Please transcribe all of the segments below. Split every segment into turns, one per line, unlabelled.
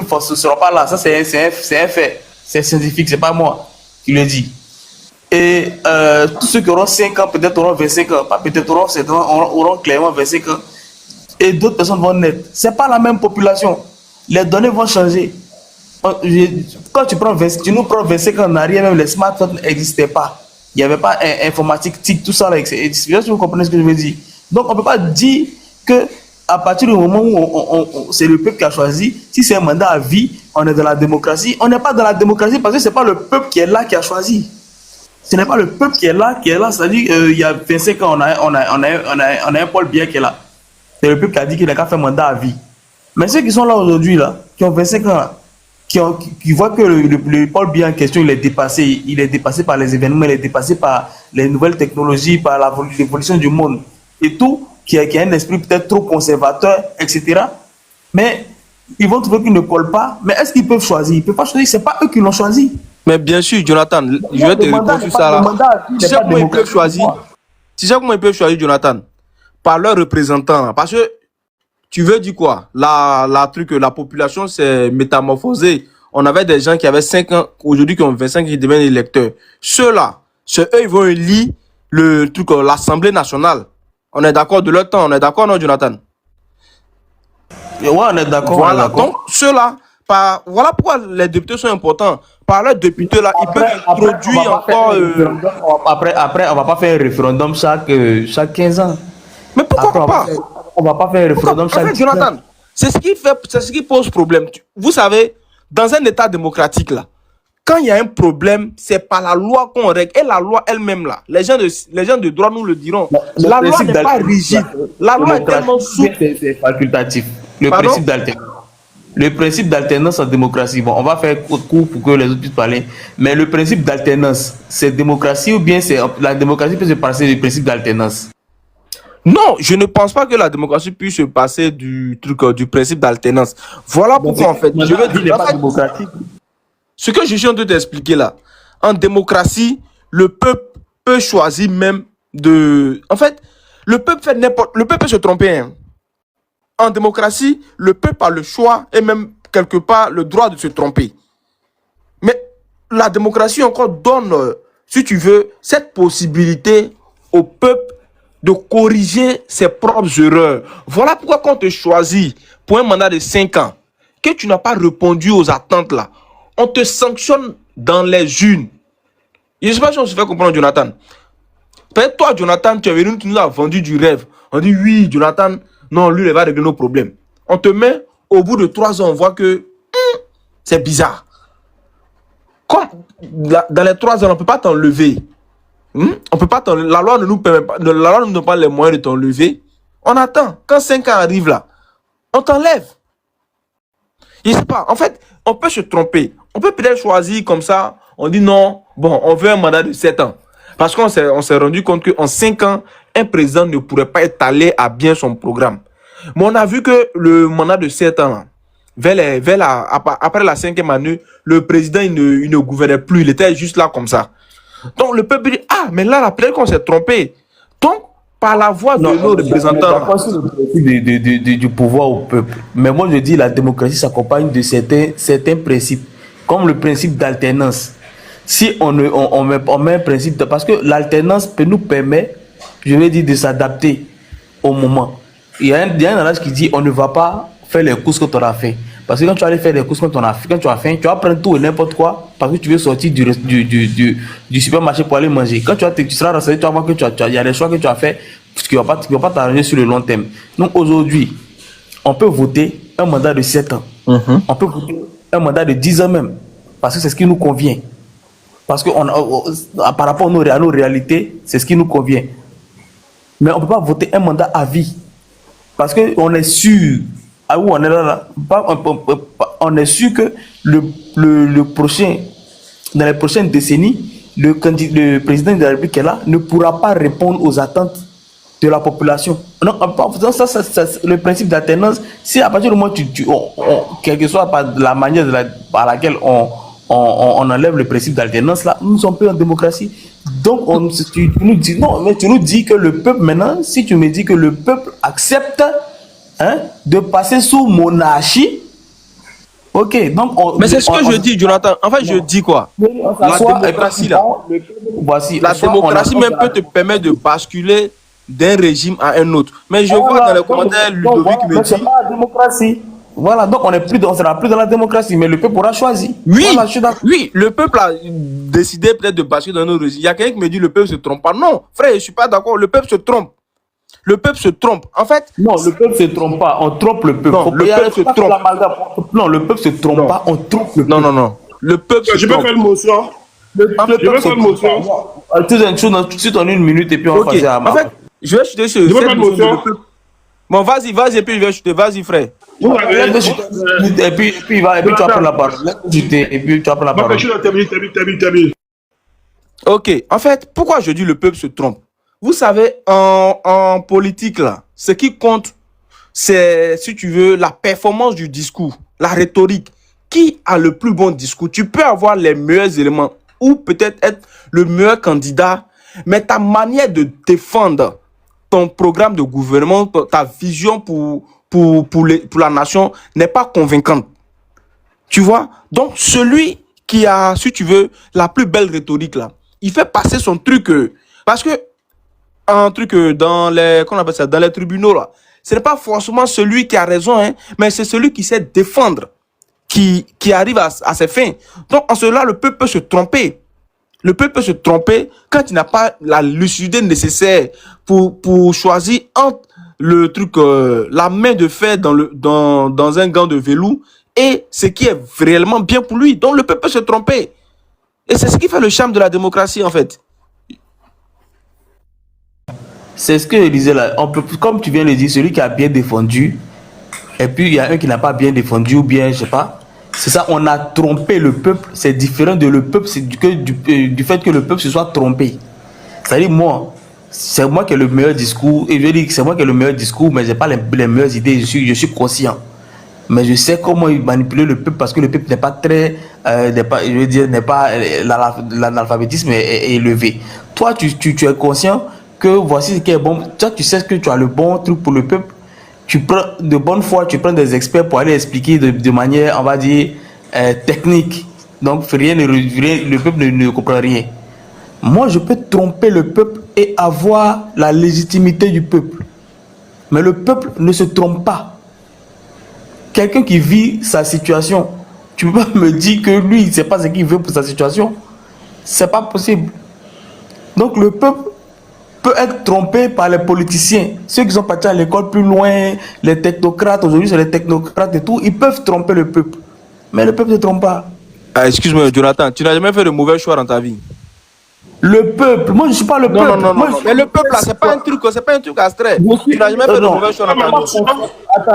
peuple ne sera pas là. Ça, c'est un fait. C'est scientifique, c'est pas moi qui le dis. Et tous ceux qui auront 5 ans, peut-être auront 25 ans. Pas peut-être auront clairement 25 ans. Et d'autres personnes vont naître. C'est pas la même population. Les données vont changer. Quand tu nous prends 25 ans en arrière, même les smartphones n'existaient pas. Il n'y avait pas informatique, TIC, tout ça. Je sais pas si vous comprenez ce que je veux dire. Donc, on ne peut pas dire que à partir du moment où c'est le peuple qui a choisi, si c'est un mandat à vie, on est dans la démocratie. On n'est pas dans la démocratie parce que ce n'est pas le peuple qui est là qui a choisi. Ce n'est pas le peuple qui est là, c'est-à-dire il y a 25 ans, on a un Paul Biya qui est là. C'est le peuple qui a dit qu'il a qu'à faire mandat à vie. Mais ceux qui sont là aujourd'hui, là, qui ont 25 ans, qui voient que le Paul Biya en question, il est dépassé par les événements, il est dépassé par les nouvelles technologies, par l'évolution du monde et tout, qui a un esprit peut-être trop conservateur, etc. Mais ils vont trouver qu'il ne colle pas. Mais est-ce qu'ils peuvent choisir? Ils ne peuvent pas choisir, ce n'est pas eux qui l'ont choisi.
Mais bien sûr, Jonathan, je vais te répondre sur ça là. Tu sais comment ils peuvent choisir? Tu sais comment ils peuvent choisir, Jonathan? Par leurs représentants. Parce que tu veux dire quoi? La population s'est métamorphosée. On avait des gens qui avaient 5 ans, aujourd'hui qui ont 25 qui deviennent électeurs. Ceux-là, eux, ils vont élire l'Assemblée nationale. On est d'accord de leur temps, on est d'accord, non, Jonathan?
Ouais, on est d'accord.
Voilà, donc ceux-là, voilà pourquoi les députés sont importants. Par leurs députés là, ils peuvent introduire encore.
Après, on va pas faire un référendum chaque 15 ans.
Mais pourquoi pas?
On va pas faire un référendum chaque 15 ans.
Jonathan, c'est ce qui pose problème. Vous savez, dans un État démocratique là, quand il y a un problème, c'est par la loi qu'on règle. Et la loi elle-même là, les gens de droit nous le diront. La loi n'est pas rigide. La loi est tellement souple.
C'est facultatif. Le principe d'alternance en démocratie, bon, on va faire court pour que les autres puissent parler, mais le principe d'alternance, c'est démocratie ou bien la démocratie peut se passer du principe d'alternance?
Non, je ne pense pas que la démocratie puisse se passer du principe d'alternance. Voilà pourquoi en fait, je veux dire, ce que je suis en train de t'expliquer là, en démocratie, le peuple peut choisir même de... En fait, le peuple peut se tromper, hein. En démocratie, le peuple a le choix et même quelque part le droit de se tromper. Mais la démocratie encore donne, si tu veux, cette possibilité au peuple de corriger ses propres erreurs. Voilà pourquoi quand on te choisit pour un mandat de 5 ans, que tu n'as pas répondu aux attentes là, on te sanctionne dans les urnes. Je ne sais pas si on se fait comprendre, Jonathan. Peut-être toi, Jonathan, tu nous as vendu du rêve. On dit oui, Jonathan... Non, lui, il va régler nos problèmes. On te met, au bout de 3 ans, on voit que c'est bizarre. Comme dans les 3 ans, on ne peut pas t'enlever. On peut pas la loi ne nous permet pas, la loi ne nous donne pas les moyens de t'enlever. On attend. Quand 5 ans arrivent là, on t'enlève. Je ne sais pas. En fait, on peut se tromper. On peut peut-être choisir comme ça. On dit non, bon, on veut un mandat de 7 ans. Parce qu'on s'est rendu compte qu'en 5 ans, un président ne pourrait pas étaler à bien son programme. Mais on a vu que le mandat de 7 ans, après la 5e année, le président il ne gouvernait plus. Il était juste là comme ça. Donc le peuple dit, ah, mais là, peut-être qu'on s'est trompé. Donc, par la voix de nos représentants.
Du pouvoir au peuple. Mais moi, je dis la démocratie s'accompagne de certains principes, comme le principe d'alternance. Si on met un principe, parce que l'alternance peut nous permettre, je vais dire, de s'adapter au moment. Il y a un adage qui dit on ne va pas faire les courses que tu auras fait. Parce que quand tu vas aller faire les courses quand tu as faim, tu vas prendre tout et n'importe quoi parce que tu veux sortir du supermarché pour aller manger. Quand tu seras renseigné, tu vas voir que il y a des choix que tu as fait qui ne vont pas t'arranger sur le long terme. Donc aujourd'hui, on peut voter un mandat de 7 ans. On peut voter un mandat de 10 ans même. Parce que c'est ce qui nous convient. Parce que par rapport à nos réalités, c'est ce qui nous convient. Mais on ne peut pas voter un mandat à vie. Parce qu'on est sûr, on est là, on est sûr que dans les prochaines décennies, le président de la République qui est là ne pourra pas répondre aux attentes de la population. Non, ça, le principe d'alternance, si à partir du moment où quelle que soit la manière par laquelle on enlève le principe d'alternance, là, nous ne sommes plus en démocratie. Donc, tu nous dis, non, mais tu nous dis que le peuple, maintenant, si tu me dis que le peuple accepte de passer sous monarchie, Ok, donc
Mais c'est ce que je dis, Jonathan. En fait, je dis quoi? La démocratie, là.
Voici,
La démocratie même peut te permettre de basculer d'un régime à un autre. Mais je vois dans les commentaires Ludovic me
c'est
dit...
pas la démocratie. Voilà, donc on sera plus dans la démocratie, mais le peuple aura choisi.
Oui,
Voilà, je suis d'accord.
oui, le peuple a décidé peut-être de basculer dans un autre régime. Il y a quelqu'un qui me dit le peuple se trompe pas. Non, frère, je suis pas d'accord. Le peuple se trompe. Le peuple se trompe. En fait...
Non, le peuple se trompe pas, on trompe le peuple.
Non, le peuple se trompe.
Non, le peuple se trompe pas, on trompe le peuple.
Non, non, non. Le peuple se
Je peux
trompe.
faire une motion.
Le peuple
Je vais
se
faire une
trompe
motion.
pas. Tu sais une chose, tout de suite en une minute et puis on va
Ok,
passer à
en fait, je vais chuter sur
Je veux
cette
pas de
notion de
motion.
le peuple. Bon, vas-y, vas-y, et puis je vais chuter. Vas-y, frère.
Vous avez.
Et puis tu vas prendre la parole. Et puis tu vas prendre la parole.
Je suis terminé.
Ok, en fait, pourquoi je dis le peuple se trompe? Vous savez, en politique, là, ce qui compte, c'est, si tu veux, la performance du discours, la rhétorique. Qui a le plus bon discours? Tu peux avoir les meilleurs éléments ou peut-être être le meilleur candidat, mais ta manière de défendre ton programme de gouvernement, ta vision pour la nation n'est pas convaincante. Tu vois? Donc, celui qui a, si tu veux, la plus belle rhétorique, là, il fait passer son truc. Parce que, un truc dans les, qu'on appelle ça, dans les tribunaux, là, ce n'est pas forcément celui qui a raison, hein, mais c'est celui qui sait défendre, qui arrive à ses fins. Donc, en cela, le peuple peut se tromper. Le peuple peut se tromper quand il n'a pas la lucidité nécessaire pour choisir entre le truc, la main de fer dans un gant de velours et ce qui est réellement bien pour lui. Donc, le peuple peut se tromper. Et c'est ce qui fait le charme de la démocratie, en fait.
C'est ce que je disais là. On peut, comme tu viens de le dire, celui qui a bien défendu, et puis il y a un qui n'a pas bien défendu, ou bien, je sais pas. C'est ça, on a trompé le peuple. C'est différent de le peuple, c'est du fait que le peuple se soit trompé. C'est-à-dire, moi, c'est moi qui ai le meilleur discours, et je dis que c'est moi qui ai le meilleur discours, mais je n'ai pas les meilleures idées, je suis conscient. Mais je sais comment manipuler le peuple parce que le peuple n'est pas très, je veux dire, n'est pas, l'analphabétisme est élevé. Toi, tu es conscient que voici ce qui est bon. Toi, tu sais que tu as le bon truc pour le peuple. Tu prends de bonne foi, tu prends des experts pour aller expliquer de manière, on va dire, technique. Donc, le peuple ne comprend rien. Moi, je peux tromper le peuple et avoir la légitimité du peuple. Mais le peuple ne se trompe pas. Quelqu'un qui vit sa situation, tu peux pas me dire que lui, il ne sait pas ce qu'il veut pour sa situation. C'est pas possible. Donc le peuple peut être trompé par les politiciens. Ceux qui sont partis à l'école plus loin, les technocrates, aujourd'hui c'est les technocrates et tout, ils peuvent tromper le peuple. Mais le peuple ne se trompe pas.
Ah, excuse-moi, Jonathan, tu n'as jamais fait de mauvais choix dans ta vie?
Le peuple, moi je ne suis pas le peuple.
Non,
Moi,
mais le peuple là, c'est pas un truc abstrait. Tu n'as jamais fait de mauvais choix dans ta vie.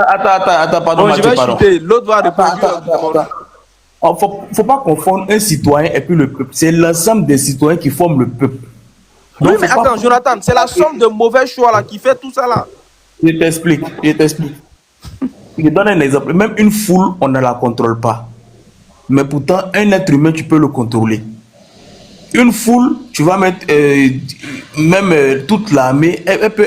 Attends, pardon,
Bon, je vais
pardon.
chuter, l'autre va répondre.
Faut pas confondre un citoyen et puis le peuple. C'est l'ensemble des citoyens qui forment le peuple.
Oui, mais attends, Jonathan, c'est la somme de mauvais choix là qui fait tout ça là.
Je t'explique. Je donne un exemple. Même une foule, on ne la contrôle pas. Mais pourtant, un être humain, tu peux le contrôler. Une foule, tu vas mettre même toute l'armée, elle peut,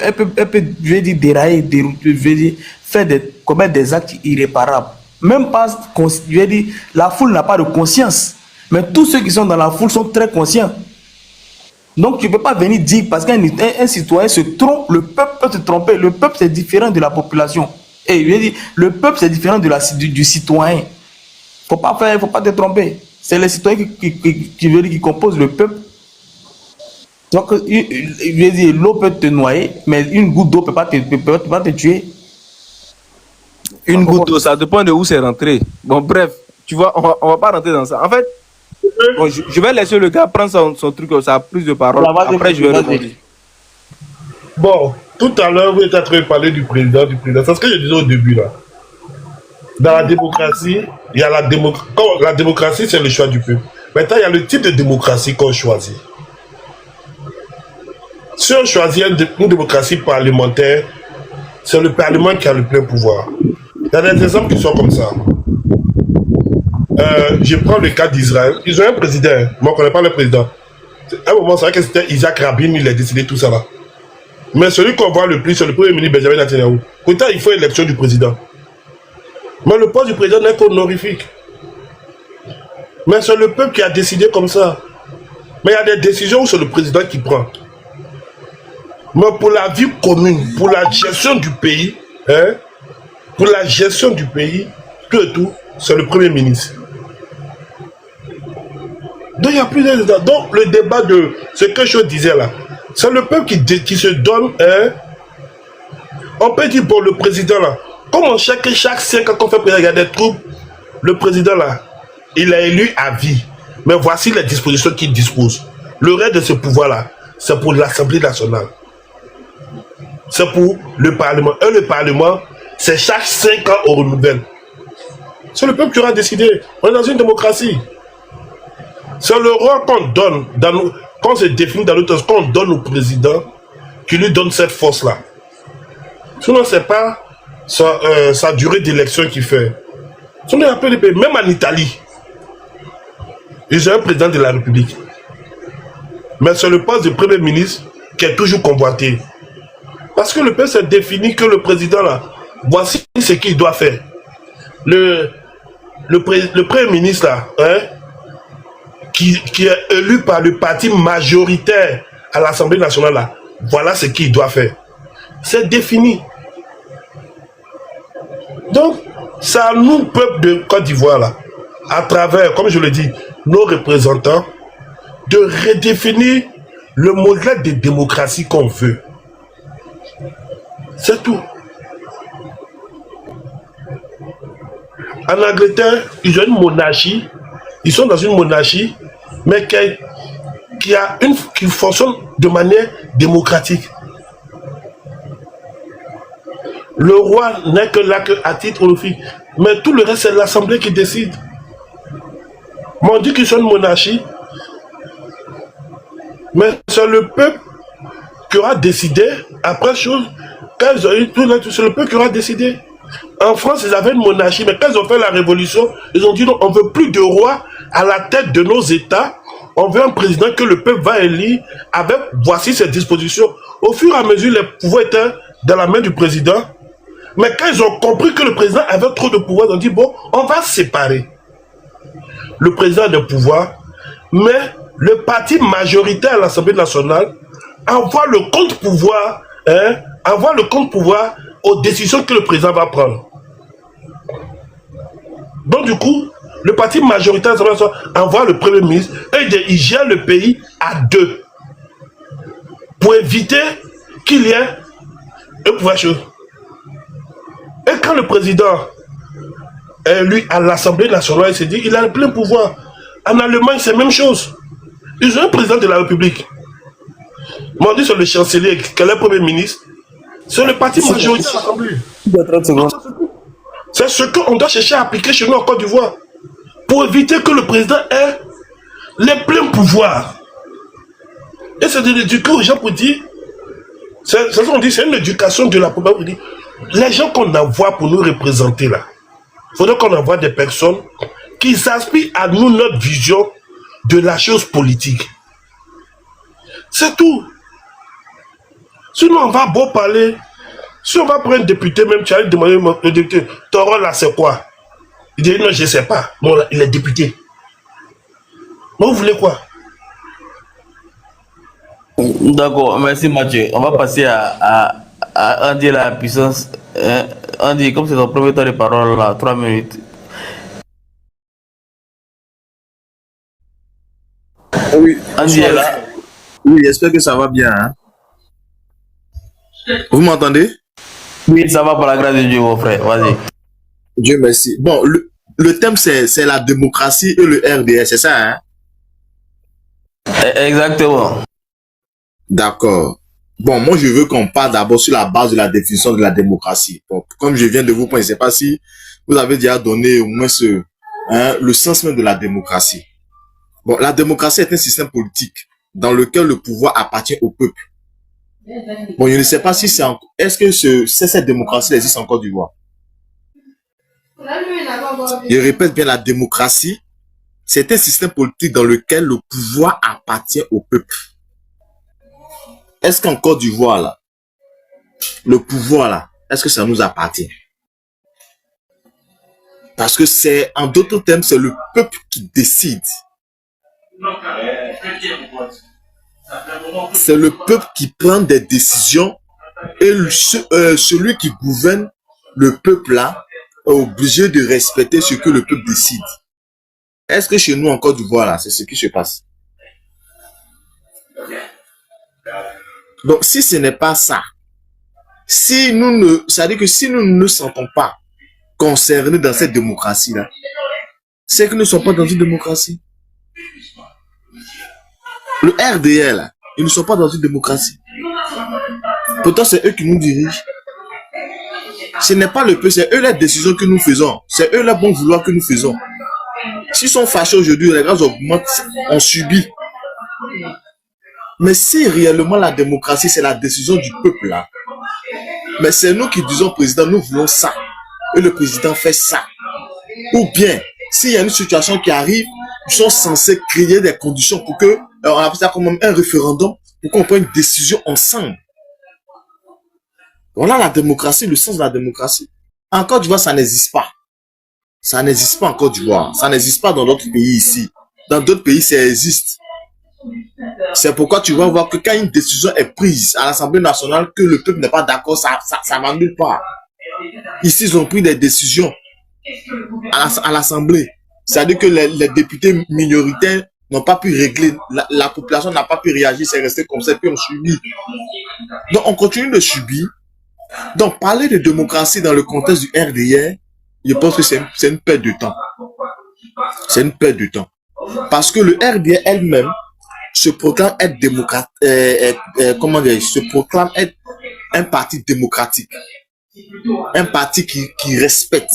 je vais dire, dérailler, je vais dire, commettre des actes irréparables. Même pas, je vais dire, la foule n'a pas de conscience. Mais tous ceux qui sont dans la foule sont très conscients. Donc tu ne peux pas venir dire, parce qu'un citoyen se trompe, le peuple peut se tromper. Le peuple, c'est différent de la population. Et je veux dire, le peuple, c'est différent du citoyen. Faut pas te tromper. C'est les citoyens qui composent le peuple. Donc, je veux dire, l'eau peut te noyer, mais une goutte d'eau ne peut pas te tuer.
Une goutte d'eau, ça dépend de où c'est rentré. Bon, bref, tu vois, on va pas rentrer dans ça. En fait, bon, je vais laisser le gars prendre son truc, ça a plus de parole. Après, je vais répondre.
Bon, tout à l'heure, vous êtes en train de parler du président. C'est ce que je disais au début là. Dans la démocratie, il y a la démocratie, c'est le choix du peuple. Maintenant, il y a le type de démocratie qu'on choisit. Si on choisit une démocratie parlementaire, c'est le Parlement qui a le plein pouvoir. Il y a des exemples qui sont comme ça. Je prends le cas d'Israël. Ils ont un président. Moi, on ne connais pas le président. À un moment, c'est vrai que c'était Isaac Rabin, il a décidé tout ça là. Mais celui qu'on voit le plus, c'est le premier ministre Benjamin Netanyahu. Pourtant, il faut élection du président. Mais le poste du président n'est qu'honorifique. Mais c'est le peuple qui a décidé comme ça. Mais il y a des décisions où c'est le président qui prend. Mais pour la vie commune, pour la gestion du pays, hein, pour la gestion du pays, tout et tout, c'est le Premier ministre. Donc il y a plus de... Donc le débat de ce que je disais là, c'est le peuple qui se donne, hein. On peut dire pour le président là, comment chaque 5 ans qu'on fait président, il y a des troupes, le président là, il est élu à vie. Mais voici les dispositions qu'il dispose. Le reste de ce pouvoir là, c'est pour l'Assemblée nationale. C'est pour le Parlement. Et le Parlement, c'est chaque 5 ans au renouvelle. C'est le peuple qui aura décidé. On est dans une démocratie. C'est le rôle qu'on donne, qu'on se définit dans le temps, qu'on donne au président, qui lui donne cette force-là. Sinon, ce n'est pas sa durée d'élection qui fait. Sinon, il y a plein de pays, même en Italie, ils ont un président de la République. Mais c'est le poste de Premier ministre qui est toujours convoité. Parce que le peuple s'est défini que le président, là, voici ce qu'il doit faire. Le Premier ministre, là, hein, qui est élu par le parti majoritaire à l'Assemblée nationale, là, voilà ce qu'il doit faire. C'est défini. Donc, c'est à nous, peuple de Côte d'Ivoire, là, à travers, comme je le dis, nos représentants, de redéfinir le modèle de démocratie qu'on veut. C'est tout. En Angleterre, ils ont une monarchie. Ils sont dans une monarchie, mais qui fonctionne de manière démocratique. Le roi n'est que là à titre honorifique. Mais tout le reste, c'est l'Assemblée qui décide. Mais on dit qu'ils sont une monarchie. Mais c'est le peuple qui aura décidé, après chose, quand ils ont eu tout là, c'est le peuple qui aura décidé. En France, ils avaient une monarchie, mais quand ils ont fait la révolution, ils ont dit non, on ne veut plus de roi à la tête de nos États. On veut un président que le peuple va élire avec, voici ses dispositions. Au fur et à mesure, les pouvoirs étaient dans la main du président. Mais quand ils ont compris que le président avait trop de pouvoir, ils ont dit bon, on va séparer le président de pouvoir, mais le parti majoritaire à l'Assemblée nationale envoie le contre-pouvoir, hein, envoie le contre-pouvoir aux décisions que le président va prendre. Donc du coup, le parti majoritaire à l'Assemblée nationale envoie le Premier ministre et il gère le pays à deux pour éviter qu'il y ait un pouvoir chaud. Et quand le président est élu à l'Assemblée nationale, il s'est dit il a le plein pouvoir. En Allemagne, c'est la même chose. Ils ont un président de la République. Mais on dit sur le chancelier, quel est le Premier ministre, c'est le parti majoritaire à l'Assemblée. C'est ce qu'on doit chercher à appliquer chez nous en Côte d'Ivoire. Pour éviter que le président ait les pleins pouvoirs. Et c'est de l'éduquer aux gens pour dire, c'est ça qu'on dit, c'est une éducation de la population. Les gens qu'on envoie pour nous représenter là, il faudrait qu'on envoie des personnes qui s'inspirent à nous notre vision de la chose politique. C'est tout. Sinon, on va beau parler. Si on va prendre un député, même tu as demandé au député, ton rôle là c'est quoi? Il dit non, je ne sais pas. Bon, là, il est député. Mais vous voulez quoi?
D'accord, merci Mathieu. On va passer à Andy la puissance. Andy, comme c'est ton premier temps de parole là, 3 minutes.
Oui,
Andy est là.
oui, j'espère que ça va bien, hein. Vous m'entendez?
Oui, ça va par la grâce de Dieu, mon frère. Vas-y.
Dieu merci. Bon, le thème, c'est la démocratie et le RDS, c'est ça, hein?
Exactement.
D'accord. Bon, moi, je veux qu'on parle d'abord sur la base de la définition de la démocratie. Bon, comme je viens de vous pointer, je ne sais pas si vous avez déjà donné au moins le sens même de la démocratie. Bon, la démocratie est un système politique dans lequel le pouvoir appartient au peuple. Bon, je ne sais pas si est-ce que cette démocratie existe en Côte d'Ivoire? Je répète bien, la démocratie, c'est un système politique dans lequel le pouvoir appartient au peuple. Est-ce qu'en Côte d'Ivoire, là, le pouvoir, là, est-ce que ça nous appartient? Parce que c'est, en d'autres termes, c'est le peuple qui décide. C'est le peuple qui prend des décisions et celui qui gouverne le peuple là est obligé de respecter ce que le peuple décide. Est-ce que chez nous en Côte d'Ivoire là, c'est ce qui se passe? Donc si ce n'est pas ça, c'est-à-dire que si nous ne nous sentons pas concernés dans cette démocratie là, c'est que nous ne sommes pas dans une démocratie. Le RDR là, ils ne sont pas dans une démocratie. Pourtant c'est eux qui nous dirigent. Ce n'est pas le peuple, c'est eux les décisions que nous faisons. C'est eux le bon vouloir que nous faisons. S'ils sont fâchés aujourd'hui, les gaz augmentent, on subit. Mais si réellement la démocratie, c'est la décision du peuple là, mais c'est nous qui disons au président, nous voulons ça, et le président fait ça. Ou bien, s'il y a une situation qui arrive, ils sont censés créer des conditions pour que, on appelle ça comme un référendum, pour qu'on prenne une décision ensemble. Voilà la démocratie, le sens de la démocratie. En Côte d'Ivoire, ça n'existe pas. Ça n'existe pas en Côte d'Ivoire. Ça n'existe pas dans d'autres pays ici. Dans d'autres pays, ça existe. C'est pourquoi tu vas voir que quand une décision est prise à l'Assemblée nationale, que le peuple n'est pas d'accord, ça va nulle part. Ici, ils ont pris des décisions à l'Assemblée. C'est-à-dire que les députés minoritaires n'ont pas pu régler. La population n'a pas pu réagir. C'est resté comme ça, puis on subit. Donc, on continue de subir. Donc, parler de démocratie dans le contexte du RDR, je pense que c'est une perte de temps. C'est une perte de temps. Parce que le RDR elle-même se proclame être démocrate, comment dire, se proclame être un parti démocratique. Un parti qui respecte.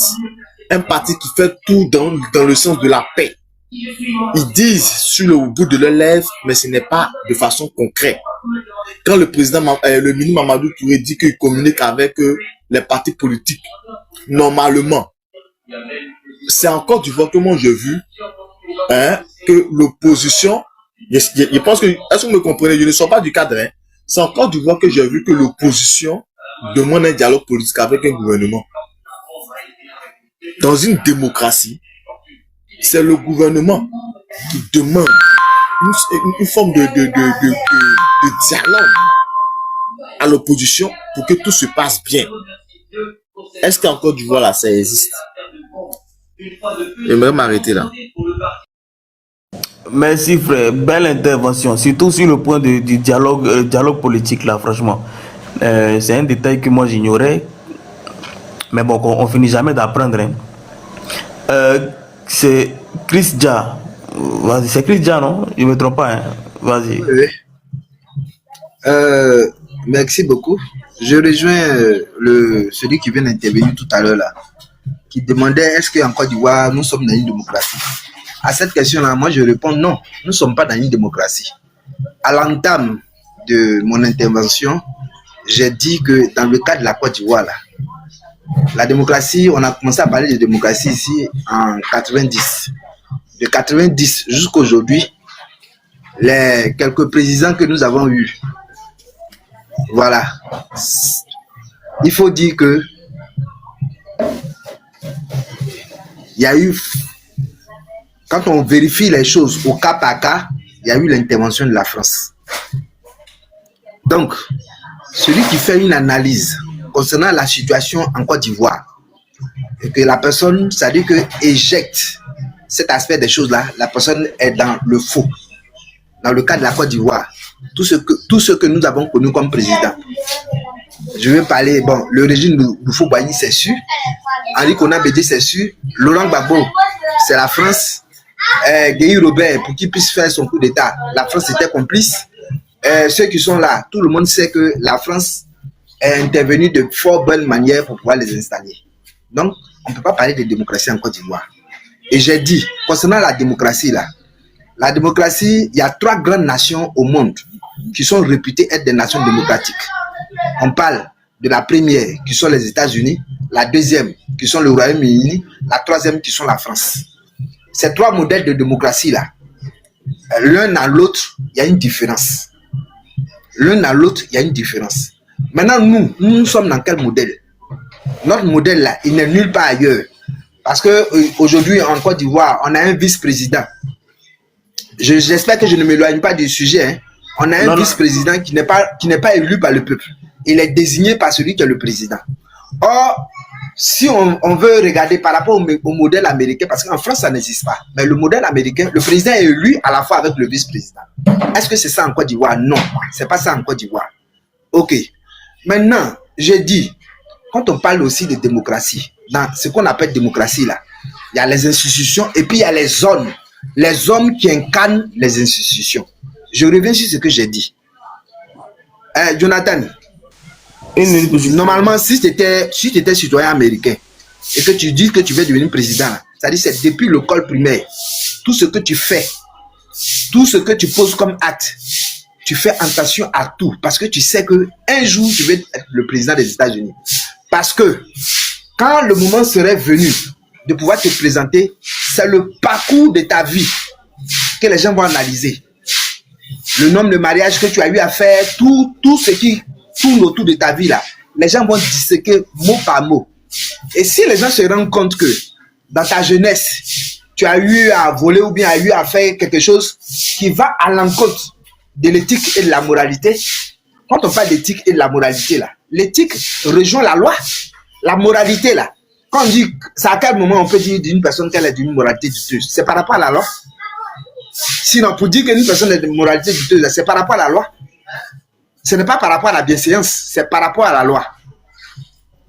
Un parti qui fait tout dans le sens de la paix. Ils disent sur le bout de leurs lèvres, mais ce n'est pas de façon concrète. Quand le président, le ministre Mamadou Touré dit qu'il communique avec les partis politiques, normalement, c'est encore du vote que moi j'ai vu, que l'opposition, je pense que, est-ce que vous me comprenez, je ne sors pas du cadre, c'est encore du vote que j'ai vu que l'opposition demande un dialogue politique avec un gouvernement. Dans une démocratie, c'est le gouvernement qui demande une forme de dialogue à l'opposition pour que tout se passe bien. Est-ce qu'encore du voilà, ça existe? J'aimerais m'arrêter là.
Merci frère, belle intervention, surtout sur le point du dialogue politique là, franchement. C'est un détail que moi j'ignorais, mais bon, on finit jamais d'apprendre. C'est Chris Dia. Vas-y, c'est Chris Dia, non? Je ne me trompe pas. Hein? Vas-y.
Oui. Merci beaucoup. Je rejoins celui qui vient d'intervenir tout à l'heure là, qui demandait est-ce qu'en Côte d'Ivoire nous sommes dans une démocratie. À cette question-là, moi je réponds non, nous ne sommes pas dans une démocratie. À l'entame de mon intervention, j'ai dit que dans le cas de la Côte d'Ivoire là, la démocratie, on a commencé à parler de démocratie ici en 90. De 90 jusqu'à aujourd'hui, les quelques présidents que nous avons eus, voilà. Il faut dire que il y a eu, quand on vérifie les choses au cas par cas, il y a eu l'intervention de la France. Donc, celui qui fait une analyse concernant la situation en Côte d'Ivoire, et que la personne, c'est-à-dire que éjecte cet aspect des choses-là, la personne est dans le faux. Dans le cas de la Côte d'Ivoire, tout ce que nous avons connu comme président, je vais parler, bon, le régime d'Oufo Boigny, c'est sûr, Henri Konan Bédié, c'est sûr, Laurent Gbagbo, c'est la France, Guéhi Robert, pour qu'il puisse faire son coup d'État, la France était complice. Ceux qui sont là, tout le monde sait que la France est intervenue de fort bonne manière pour pouvoir les installer. Donc, on ne peut pas parler de démocratie en Côte d'Ivoire. Et j'ai dit, concernant la démocratie là, la démocratie, il y a 3 grandes nations au monde qui sont réputées être des nations démocratiques. On parle de la première, qui sont les États-Unis, la deuxième, qui sont le Royaume-Uni, la troisième, qui sont la France. Ces 3 modèles de démocratie là, l'un à l'autre, il y a une différence. L'un à l'autre, il y a une différence. Maintenant, nous sommes dans quel modèle? Notre modèle là, il n'est nulle part ailleurs. Parce que aujourd'hui en Côte d'Ivoire, on a un vice-président. J'espère que je ne m'éloigne pas du sujet. Hein. On a un vice-président qui n'est pas élu par le peuple. Il est désigné par celui qui est le président. Or, si on veut regarder par rapport au modèle américain, parce qu'en France, ça n'existe pas, mais le modèle américain, le président est élu à la fois avec le vice-président. Est-ce que c'est ça en Côte d'Ivoire? Non, c'est pas ça en Côte d'Ivoire. Ok. Maintenant, j'ai dit, quand on parle aussi de démocratie, dans ce qu'on appelle démocratie là, il y a les institutions et puis il y a les hommes qui incarnent les institutions. Je reviens sur ce que j'ai dit. Jonathan, normalement, si tu étais citoyen américain et que tu dis que tu veux devenir président, c'est-à-dire c'est depuis l'école primaire, tout ce que tu fais, tout ce que tu poses comme acte, tu fais attention à tout parce que tu sais qu'un jour, tu veux être le président des États-Unis. Parce que quand le moment serait venu de pouvoir te présenter, c'est le parcours de ta vie que les gens vont analyser. Le nombre de mariages que tu as eu à faire, tout ce qui tourne autour de ta vie là, les gens vont disséquer mot par mot. Et si les gens se rendent compte que dans ta jeunesse, tu as eu à voler ou bien eu à faire quelque chose qui va à l'encontre de l'éthique et de la moralité, quand on parle d'éthique et de la moralité là, l'éthique rejoint la loi, la moralité là. Quand on dit, c'est à quel moment on peut dire d'une personne qu'elle est d'une moralité douteuse? C'est par rapport à la loi. Sinon, pour dire qu'une personne est de moralité douteuse, c'est par rapport à la loi. Ce n'est pas par rapport à la bienséance, c'est par rapport à la loi.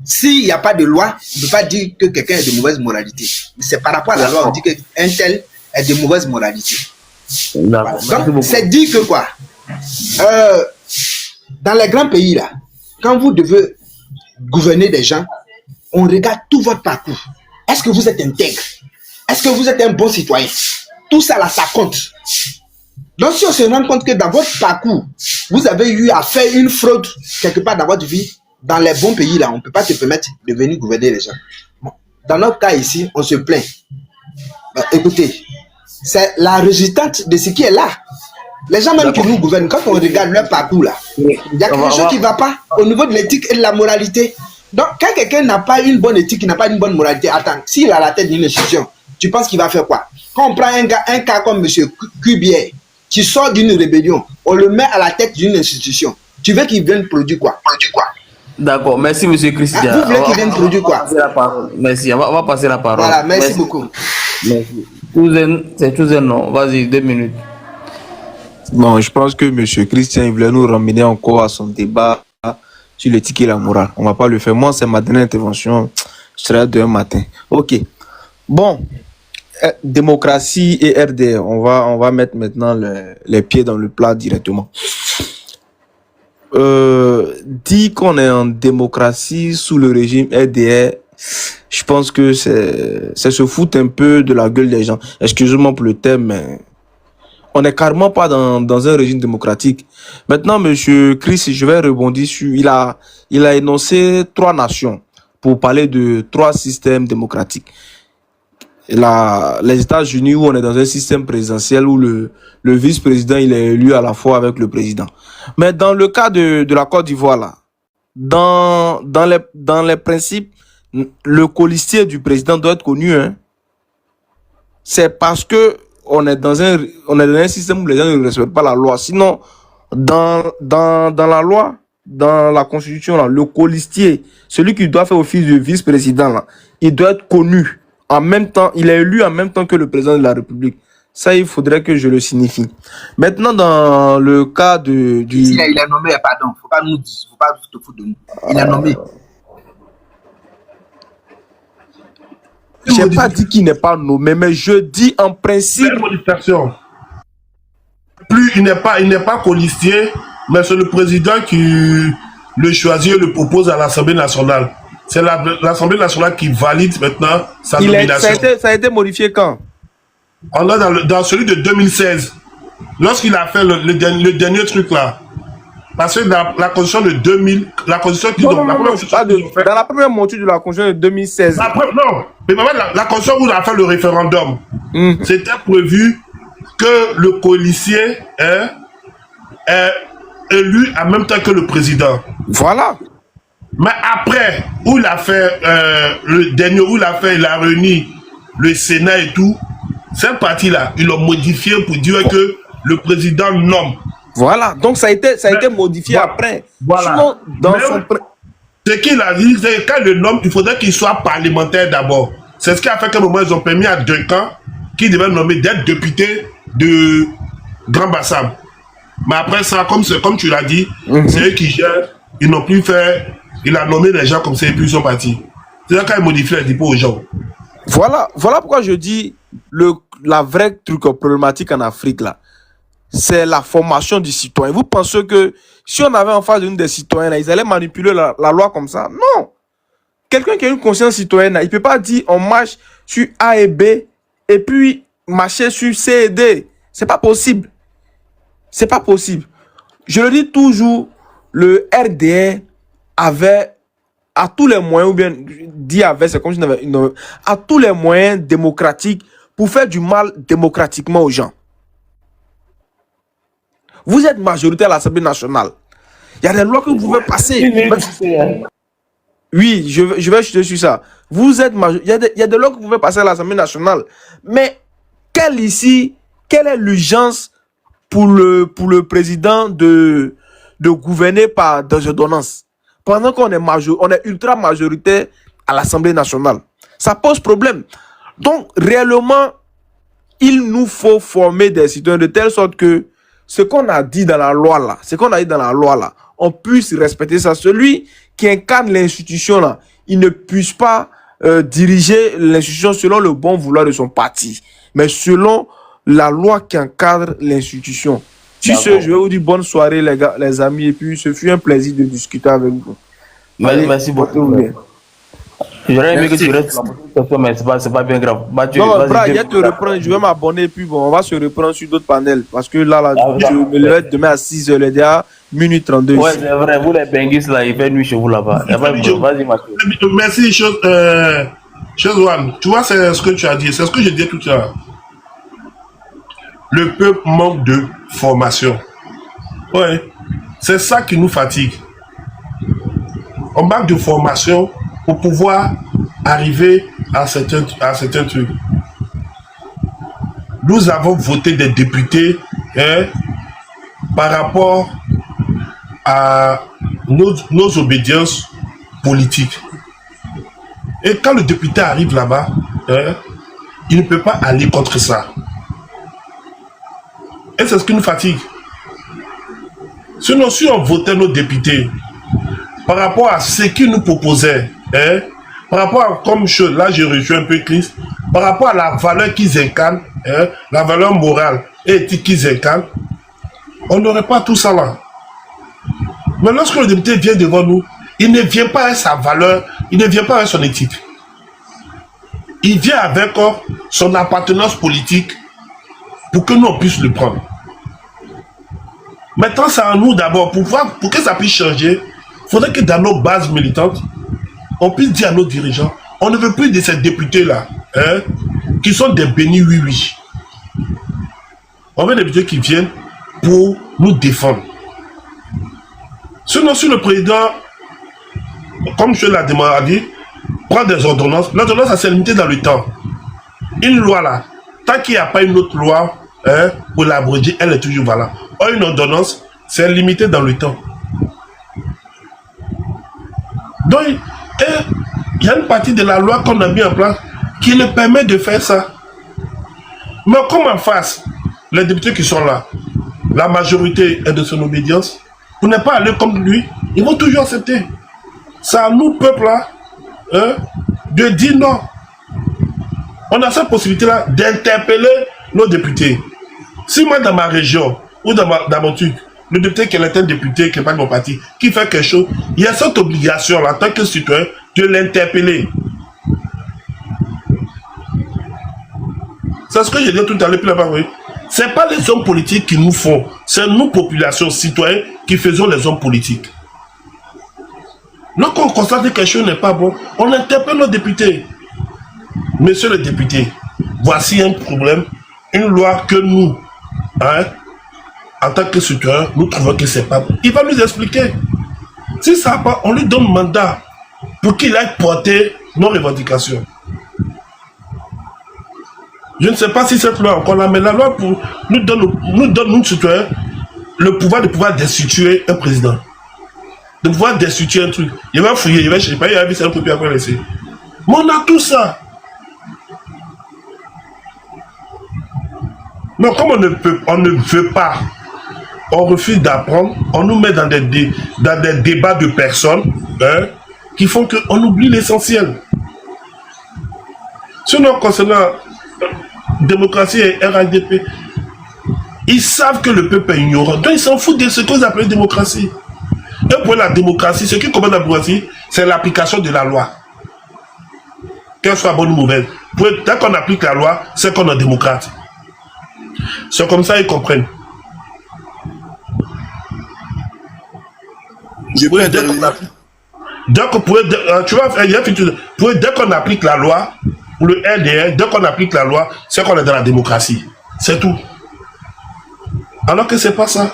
S'il n'y a pas de loi, on ne peut pas dire que quelqu'un est de mauvaise moralité. C'est par rapport à la loi, on dit qu'un tel est de mauvaise moralité. Voilà. Donc, c'est dit que quoi? Dans les grands pays, là, quand vous devez gouverner des gens, on regarde tout votre parcours. Est-ce que vous êtes intègre? Est-ce que vous êtes un bon citoyen? Tout ça, là, ça compte. Donc, si on se rend compte que dans votre parcours, vous avez eu à faire une fraude quelque part dans votre vie, dans les bons pays, là, on ne peut pas te permettre de venir gouverner les gens. Bon, dans notre cas ici, on se plaint. Écoutez, c'est la résultante de ce qui est là. Les gens même qui nous gouvernent, quand on regarde leur parcours, là, il y a quelque chose qui ne va pas au niveau de l'éthique et de la moralité. Donc, quand quelqu'un n'a pas une bonne éthique, n'a pas une bonne moralité, attends, s'il a la tête d'une institution, tu penses qu'il va faire quoi? Quand on prend un cas comme M. Cubier, qui sort d'une rébellion, on le met à la tête d'une institution. Tu veux qu'il vienne produire quoi?
D'accord, merci M. Christian.
Vous voulez qu'il vienne produire quoi?
Merci, on va passer la parole.
Voilà, merci beaucoup.
Merci. C'est tous un nom. Vas-y, 2 minutes.
Bon, je pense que M. Christian il voulait nous ramener encore à son débat sur l'éthique et la morale. On ne va pas le faire. Moi, c'est ma dernière intervention. Je serai demain matin. Ok. Bon. Démocratie et RDR. On va mettre maintenant les pieds dans le plat directement. Dit qu'on est en démocratie sous le régime RDR, je pense que c'est se foutre un peu de la gueule des gens. Excusez-moi pour le thème, mais on n'est carrément pas dans un régime démocratique. Maintenant, Monsieur Chris, je vais rebondir sur... Il a énoncé 3 nations pour parler de 3 systèmes démocratiques. Les États-Unis, où on est dans un système présidentiel où le vice-président il est élu à la fois avec le président. Mais dans le cas de la Côte d'Ivoire, là, dans les principes, le colistier du président doit être connu. Hein. C'est parce que on est dans un système où les gens ne respectent pas la loi. Sinon, dans la loi, dans la constitution, là, le colistier, celui qui doit faire office de vice-président, là, il doit être connu. En même temps, il est élu en même temps que le président de la République. Ça, il faudrait que je le signifie. Maintenant, dans le cas du...
Il est nommé, pardon, faut pas te foutre de nous. Il est nommé.
Je n'ai pas dit qu'il n'est pas nommé, mais je dis en principe...
Plus il n'est pas colistier, mais c'est le président qui le choisit et le propose à l'Assemblée nationale. C'est l'Assemblée nationale qui valide maintenant sa nomination.
Ça a été modifié quand?
On a dans celui de 2016, lorsqu'il a fait le dernier truc là. Parce que dans la constitution de 2000, la constitution qui...
dans la première mouture de la constitution de 2016.
Non, mais la constitution où on a fait le référendum, c'était prévu que le colistier est élu en même temps que le président.
Voilà.
Mais après, où il a fait, le dernier, où il a réuni le Sénat et tout, cette partie-là, ils l'ont modifié pour dire que le président nomme.
Voilà, donc ça a été modifié après.
Voilà.
Sinon, dans
Mais
son...
ce qu'il a dit, c'est que quand le nomme, il faudrait qu'il soit parlementaire d'abord. C'est ce qui a fait qu'à un moment, ils ont permis à Duncan, qui devait nommer d'être député de Grand Bassam. Mais après ça, comme tu l'as dit, c'est eux qui gèrent. Ils n'ont plus fait. Il a nommé les gens comme ça et puis ils sont partis. C'est là quand il modifie les dépôts aux gens.
Voilà pourquoi je dis la vraie truc problématique en Afrique là, c'est la formation du citoyen. Vous pensez que si on avait en face de nous des citoyens, là, ils allaient manipuler la loi comme ça? Non. Quelqu'un qui a une conscience citoyenne, là, il ne peut pas dire on marche sur A et B et puis marcher sur C et D. C'est pas possible. C'est pas possible. Je le dis toujours, le RDR avait à tous les moyens, ou bien dit avait, c'est comme si on avait à tous les moyens démocratiques pour faire du mal démocratiquement aux gens. Vous êtes majoritaire à l'Assemblée nationale. Il y a des lois que vous pouvez passer. Oui, je vais chuter sur ça. Vous êtes majoritaire. Il y a des lois que vous pouvez passer à l'Assemblée nationale. Mais quelle est l'urgence pour le président de gouverner par des ordonnances pendant qu'on est ultra majoritaire à l'Assemblée nationale? Ça pose problème. Donc, réellement, il nous faut former des citoyens de telle sorte que ce qu'on a dit dans la loi là, on puisse respecter ça. Celui qui incarne l'institution là, il ne puisse pas diriger l'institution selon le bon vouloir de son parti, mais selon la loi qui encadre l'institution. Sur ce, je vais vous dire bonne soirée les gars, les amis, et puis ce fut un plaisir de discuter avec vous.
Merci beaucoup. J'aurais aimé que tu restes sur la question, mais c'est pas bien grave. Mathieu,
non, Brian, te reprendre, je vais m'abonner, et puis bon, on va se reprendre sur d'autres panels, parce que là je me lève demain à 6h, il est déjà minuit 32.
Ouais, c'est vrai, vous les Benguis là, il fait nuit chez vous là-bas. Vas-y, Mathieu.
Merci, chose one. Tu vois, c'est ce que tu as dit, c'est ce que je disais tout à l'heure. Le peuple manque de formation. Ouais, c'est ça qui nous fatigue. On manque de formation pour pouvoir arriver à certains trucs. Nous avons voté des députés par rapport à nos obédiences politiques. Et quand le député arrive là-bas, il ne peut pas aller contre ça. Et c'est ce qui nous fatigue. Sinon, si on votait nos députés par rapport à ce qu'ils nous proposaient, par rapport à, comme là je rejoins un peu Chris, par rapport à la valeur qu'ils incarnent, la valeur morale et éthique qu'ils incarnent, on n'aurait pas tout ça là. Mais lorsque le député vient devant nous, il ne vient pas avec sa valeur, il ne vient pas avec son éthique. Il vient avec son appartenance politique pour que nous on puisse le prendre. Maintenant, c'est à nous d'abord, pour que ça puisse changer, il faudrait que dans nos bases militantes, on puisse dire à nos dirigeants, on ne veut plus de ces députés-là, qui sont des bénis oui-oui. On veut des députés qui viennent pour nous défendre. Sinon, si le président, comme je l'ai dit, prend des ordonnances, l'ordonnance, ça s'est limité dans le temps. Une loi là, tant qu'il n'y a pas une autre loi pour l'abroger, elle est toujours valable. Or, une ordonnance, c'est limité dans le temps. Donc, il y a une partie de la loi qu'on a mis en place qui le permet de faire ça. Mais comme en face, les députés qui sont là, la majorité est de son obédience, pour ne pas aller comme lui, ils vont toujours accepter. C'est à nous, peuple là, de dire non. On a cette possibilité-là d'interpeller nos députés. Si moi, dans ma région, ou dans mon truc, le député qui est un député, qui n'est pas de mon parti, qui fait quelque chose, il y a cette obligation, en tant que citoyen, de l'interpeller. C'est ce que j'ai dit tout à l'heure, puis là-bas, oui. Ce n'est pas les hommes politiques qui nous font, c'est nous, populations, citoyens, qui faisons les hommes politiques. Lorsqu'on constate que quelque chose n'est pas bon, on interpelle nos députés. Monsieur le député, voici un problème, une loi que nous, en tant que citoyens, nous trouvons que c'est pas bon. Il va nous expliquer. Si ça va pas, on lui donne mandat pour qu'il aille porter nos revendications. Je ne sais pas si cette loi est encore là, mais la loi pour, nous donne nous citoyens le pouvoir de pouvoir destituer un président. De pouvoir destituer un truc. Il va fouiller, il va chercher, il va vu c'est un peu plus après laisser. Mais on a tout ça. Donc comme on ne veut pas, on refuse d'apprendre, on nous met dans des débats de personnes qui font qu'on oublie l'essentiel. Sinon, concernant démocratie et RHDP, ils savent que le peuple est ignorant. Donc ils s'en foutent de ce que vous appelez démocratie. Et pour la démocratie, ce qui commande la démocratie, c'est l'application de la loi. Qu'elle soit bonne ou mauvaise. Dès qu'on applique la loi, c'est qu'on est démocrate. C'est comme ça qu'ils comprennent. Dès qu'on applique la loi, pour le RDR, dès qu'on applique la loi, c'est qu'on est dans la démocratie. C'est tout. Alors que c'est pas ça.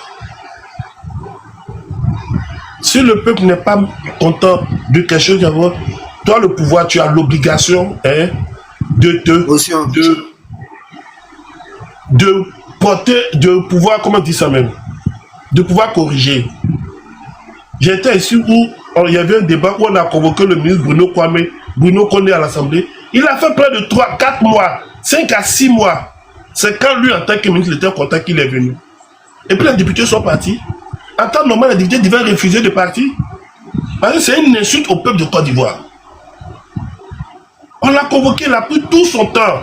Si le peuple n'est pas content de quelque chose, toi le pouvoir, tu as l'obligation de porter, de pouvoir, comment dire ça même, de pouvoir corriger. J'étais ici où il y avait un débat où on a convoqué le ministre Bruno Koné à l'Assemblée. Il a fait près de 3, 4 mois, 5 à 6 mois. C'est quand lui, en tant que ministre, il était content qu'il est venu. Et puis les députés sont partis. En temps normal, les députés devaient refuser de partir. Parce que c'est une insulte au peuple de Côte d'Ivoire. On l'a convoqué, il a pris tout son temps.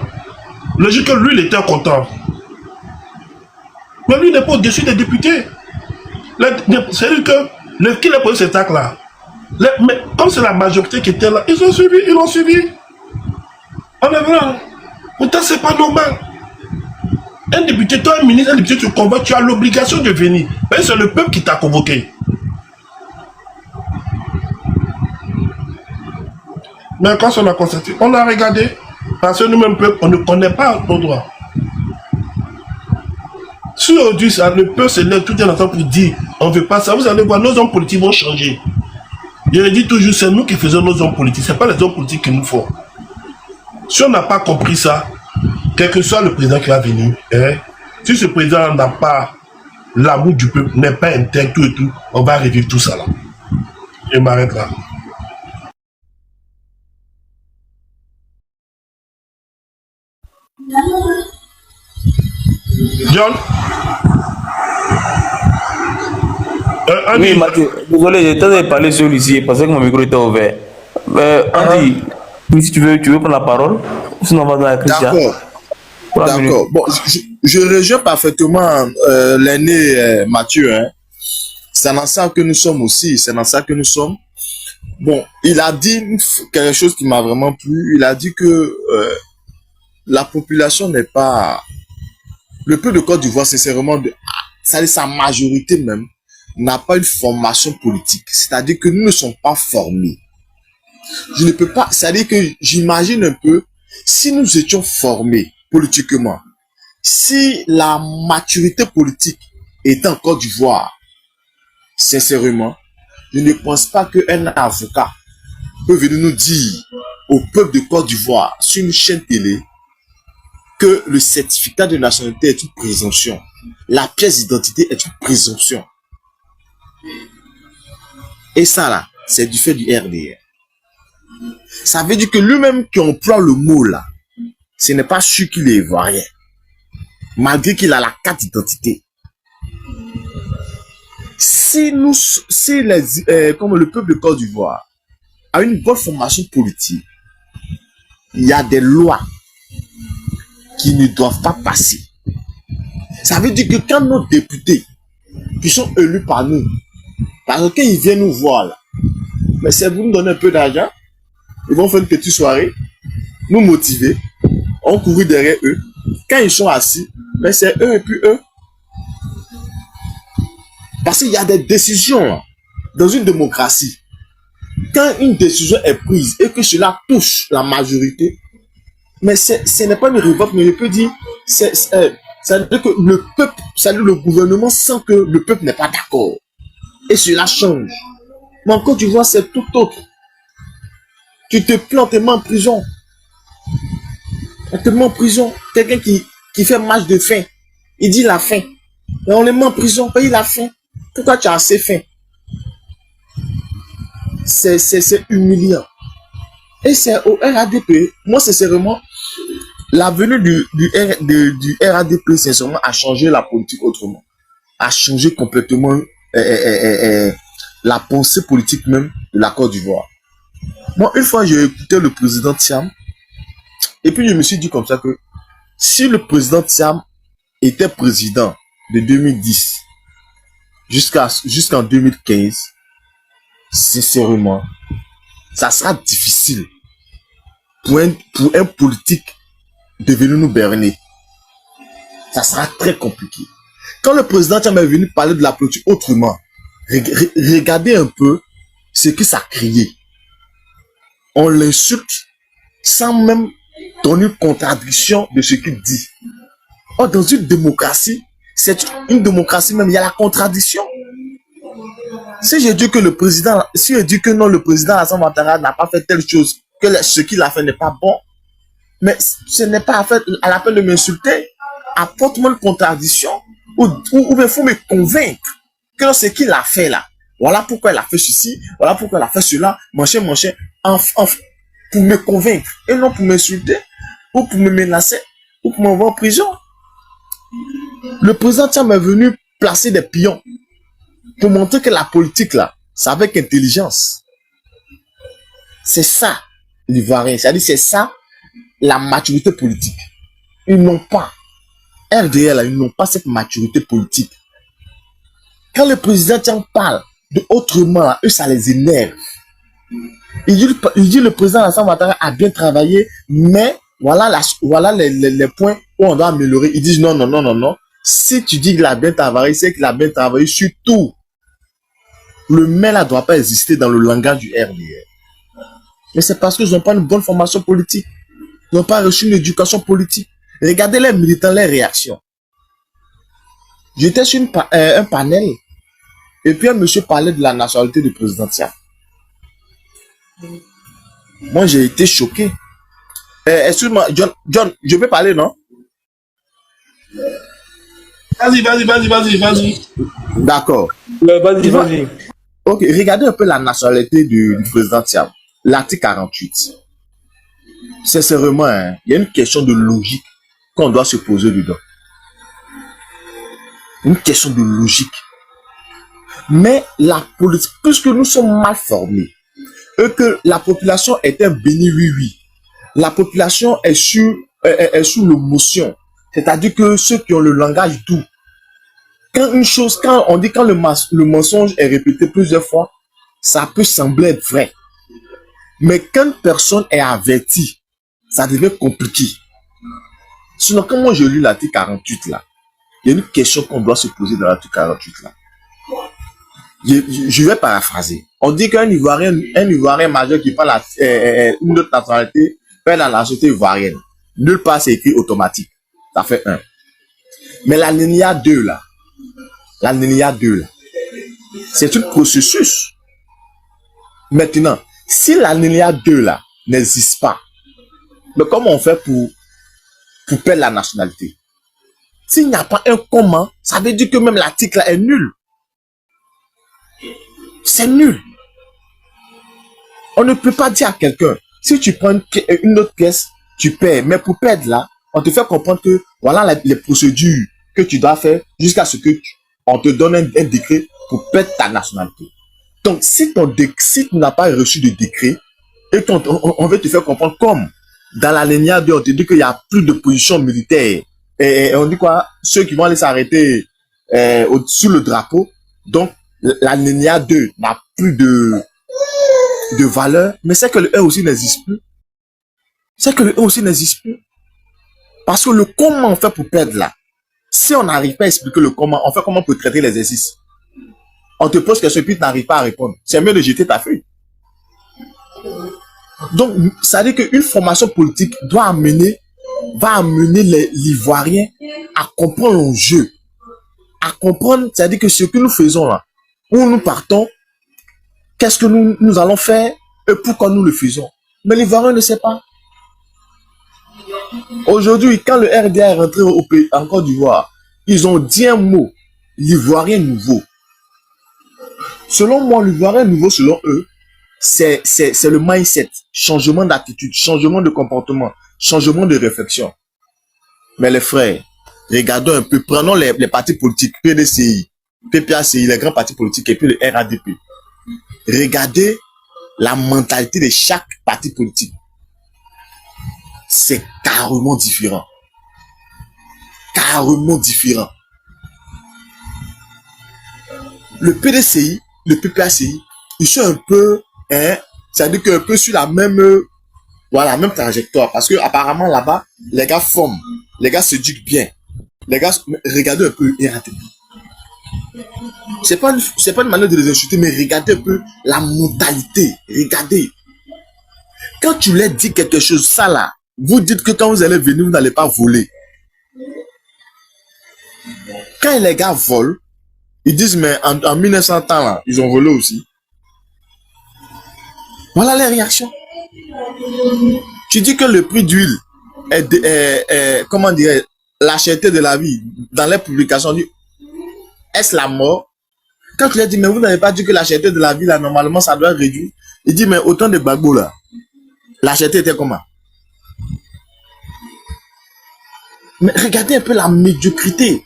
Logique que lui, il était content. Mais lui, il n'est pas au-dessus des députés. C'est-à-dire que qui a posé cet acte-là, mais comme c'est la majorité qui était là, ils l'ont suivi. On est vrai. Pourtant, c'est pas normal. Un député, toi, un ministre, un député, tu convoques, tu as l'obligation de venir. Mais c'est le peuple qui t'a convoqué. Mais quand on a constaté, on a regardé, parce que nous-mêmes, peuple, on ne connaît pas nos droits. Si aujourd'hui, le peuple se lève tout un instant pour dire, on ne veut pas ça, vous allez voir, nos hommes politiques vont changer. Je le dis toujours, c'est nous qui faisons nos hommes politiques, ce n'est pas les hommes politiques qui nous font. Si on n'a pas compris ça, quel que soit le président qui va venir, si ce président n'a pas l'amour du peuple, n'est pas intègre, tout et tout, on va revivre tout ça là. Je m'arrête là. John?
Oui, Mathieu, désolé, j'étais de parler sur l'ici parce que mon micro était ouvert. Andy, si tu veux prendre la parole, sinon on va dans la Christian.
D'accord. Bon, je rejoins parfaitement l'aîné Mathieu. Hein. C'est dans ça que nous sommes aussi. C'est dans ça que nous sommes. Bon, il a dit quelque chose qui m'a vraiment plu. Il a dit que la population n'est pas... Le peuple de Côte d'Ivoire, sincèrement, sa majorité même, n'a pas une formation politique. C'est-à-dire que nous ne sommes pas formés. Je ne peux pas... C'est-à-dire que j'imagine un peu, si nous étions formés politiquement, si la maturité politique est en Côte d'Ivoire, sincèrement, je ne pense pas qu'un avocat peut venir nous dire au peuple de Côte d'Ivoire sur une chaîne télé que le certificat de nationalité est une présomption. La pièce d'identité est une présomption. Et ça là, c'est du fait du RDR. Ça veut dire que lui-même qui emploie le mot là, ce n'est pas sûr qu'il est ivoirien. Malgré qu'il a la carte d'identité. Comme le peuple de Côte d'Ivoire a une bonne formation politique, il y a des lois qui ne doivent pas passer. Ça veut dire que quand nos députés qui sont élus par nous, parce que quand ils viennent nous voir là, mais c'est pour nous donner un peu d'argent, ils vont faire une petite soirée, nous motiver, on courir derrière eux. Quand ils sont assis, mais c'est eux et puis eux. Parce qu'il y a des décisions dans une démocratie. Quand une décision est prise et que cela touche la majorité, mais ce n'est pas une révolte, mais je peux dire, ça veut dire que le peuple, ça veut dire le gouvernement sent que le peuple n'est pas d'accord. Et cela change. Mais en Côte d'Ivoire, c'est tout autre. Tu te plains, on te met en prison. On te met en prison. Quelqu'un qui fait marche de faim, il dit la faim. Et on le met en prison, paye la faim. Pourquoi tu as assez faim? C'est humiliant. Et c'est au RADP, moi sincèrement, la venue du RADP, sincèrement, a changé la politique autrement. A changé complètement la pensée politique même de la Côte d'Ivoire. Moi, une fois, j'ai écouté le président Thiam, et puis je me suis dit comme ça que si le président Thiam était président de 2010 jusqu'en 2015, sincèrement, ça sera difficile pour un politique de venir nous berner. Ça sera très compliqué. Quand le président Thiam est venu parler de la politique autrement, regardez un peu ce que ça criait. On l'insulte sans même donner une contradiction de ce qu'il dit. Or, dans une démocratie, c'est une démocratie même, il y a la contradiction. Si je dis que le président, si je dis que non, le président Alassane Ouattara n'a pas fait telle chose, que ce qu'il a fait n'est pas bon, mais ce n'est pas à la peine de m'insulter, apporte-moi une contradiction, ou il faut me convaincre que ce qu'il a fait là, voilà pourquoi il a fait ceci, voilà pourquoi il a fait cela, machin, pour me convaincre, et non pour m'insulter, ou pour me menacer, ou pour m'envoyer en prison. Le président Thiam est venu placer des pions pour montrer que la politique là, c'est avec intelligence. C'est ça, l'Ivoirien. C'est-à-dire, c'est ça, la maturité politique. Ils n'ont pas. RDL, là, ils n'ont pas cette maturité politique. Quand le président Thiam parle de autrement, là, eux, ça les énerve. Il dit le président Alassane Ouattara a bien travaillé, mais voilà, voilà les points où on doit améliorer. Ils disent non. Si tu dis qu'il a bien travaillé, c'est qu'il a bien travaillé sur tout. Le mais là ne doit pas exister dans le langage du RDR. Mais c'est parce qu'ils n'ont pas une bonne formation politique. Ils n'ont pas reçu une éducation politique. Regardez les militants, les réactions. J'étais sur un panel et puis un monsieur parlait de la nationalité du président Thiam. Moi, j'ai été choqué. Excuse-moi, John, je peux parler, non?
Vas-y.
D'accord.
Vas-y.
Ok, regardez un peu la nationalité du président Thiam. L'article 48. Sincèrement, hein, il y a une question de logique qu'on doit se poser dedans. Une question de logique. Mais la politique, puisque nous sommes mal formés, et que la population est un béni oui, la population est sous l'émotion. C'est-à-dire que ceux qui ont le langage doux, quand on dit quand le mensonge est répété plusieurs fois, ça peut sembler être vrai. Mais quand une personne est avertie, ça devient compliqué. Sinon, quand moi je lis l'article 48 là, il y a une question qu'on doit se poser dans l'article 48 là. Je vais paraphraser. On dit qu'un Ivoirien majeur qui parle une autre nationalité perd la nationalité ivoirienne. Nulle part c'est écrit automatique. Ça fait 1. Mais l'alinéa 2 là, c'est un processus. Maintenant, si l'alinéa 2 là n'existe pas, mais comment on fait pour perdre la nationalité? S'il n'y a pas un comment, ça veut dire que même l'article là est nul. C'est nul. On ne peut pas dire à quelqu'un, si tu prends une autre pièce, tu perds. Mais pour perdre là, on te fait comprendre que voilà les procédures que tu dois faire jusqu'à ce que on te donne un décret pour perdre ta nationalité. Donc, si tu n'as pas reçu de décret et qu'on veut te faire comprendre comme dans la lignée 2, on te dit qu'il n'y a plus de position militaire. Et on dit quoi? Ceux qui vont aller s'arrêter sous le drapeau. Donc, la lignée 2 n'a plus de valeur. Mais c'est que le 1 aussi n'existe plus. Parce que le comment on fait pour perdre là, si on n'arrive pas à expliquer le comment, on fait comment pour traiter l'exercice. On te pose question et puis tu n'arrives pas à répondre. C'est mieux de jeter ta feuille. Donc, ça veut dire qu'une formation politique va amener l'Ivoirien à comprendre l'enjeu. À comprendre, c'est-à-dire que ce que nous faisons là, où nous partons, qu'est-ce que nous allons faire et pourquoi nous le faisons. Mais l'Ivoirien ne sait pas. Aujourd'hui, quand le RDA est rentré au pays, en Côte d'Ivoire, ils ont dit un mot, l'Ivoirien nouveau. Selon moi, l'Ivoirien nouveau, selon eux, c'est le mindset, changement d'attitude, changement de comportement, changement de réflexion. Mais les frères, regardons un peu, prenons les partis politiques, PDCI, PPACI, les grands partis politiques et puis le RADP. Regardez la mentalité de chaque parti politique. C'est carrément différent. Carrément différent. Le PDCI, le PPACI, ils sont un peu, c'est-à-dire qu'un peu sur la même, voilà, même trajectoire. Parce que apparemment là-bas, les gars forment, les gars s'éduquent bien. Les gars, regardez un peu RATP. C'est pas une manière de les insulter, mais regardez un peu la mentalité. Regardez. Quand tu leur dis quelque chose, ça là, vous dites que quand vous allez venir, vous n'allez pas voler. Quand les gars volent, ils disent, mais en 1900 ans, là, ils ont volé aussi. Voilà les réactions. Tu dis que le prix d'huile est comment dire, la cherté de la vie. Dans les publications, est-ce la mort? Quand tu leur dis, mais vous n'avez pas dit que la cherté de la vie, là, normalement, ça doit réduire. Il dit, mais autant de Gbagbo, là, la cherté était comment? Mais regardez un peu la médiocrité.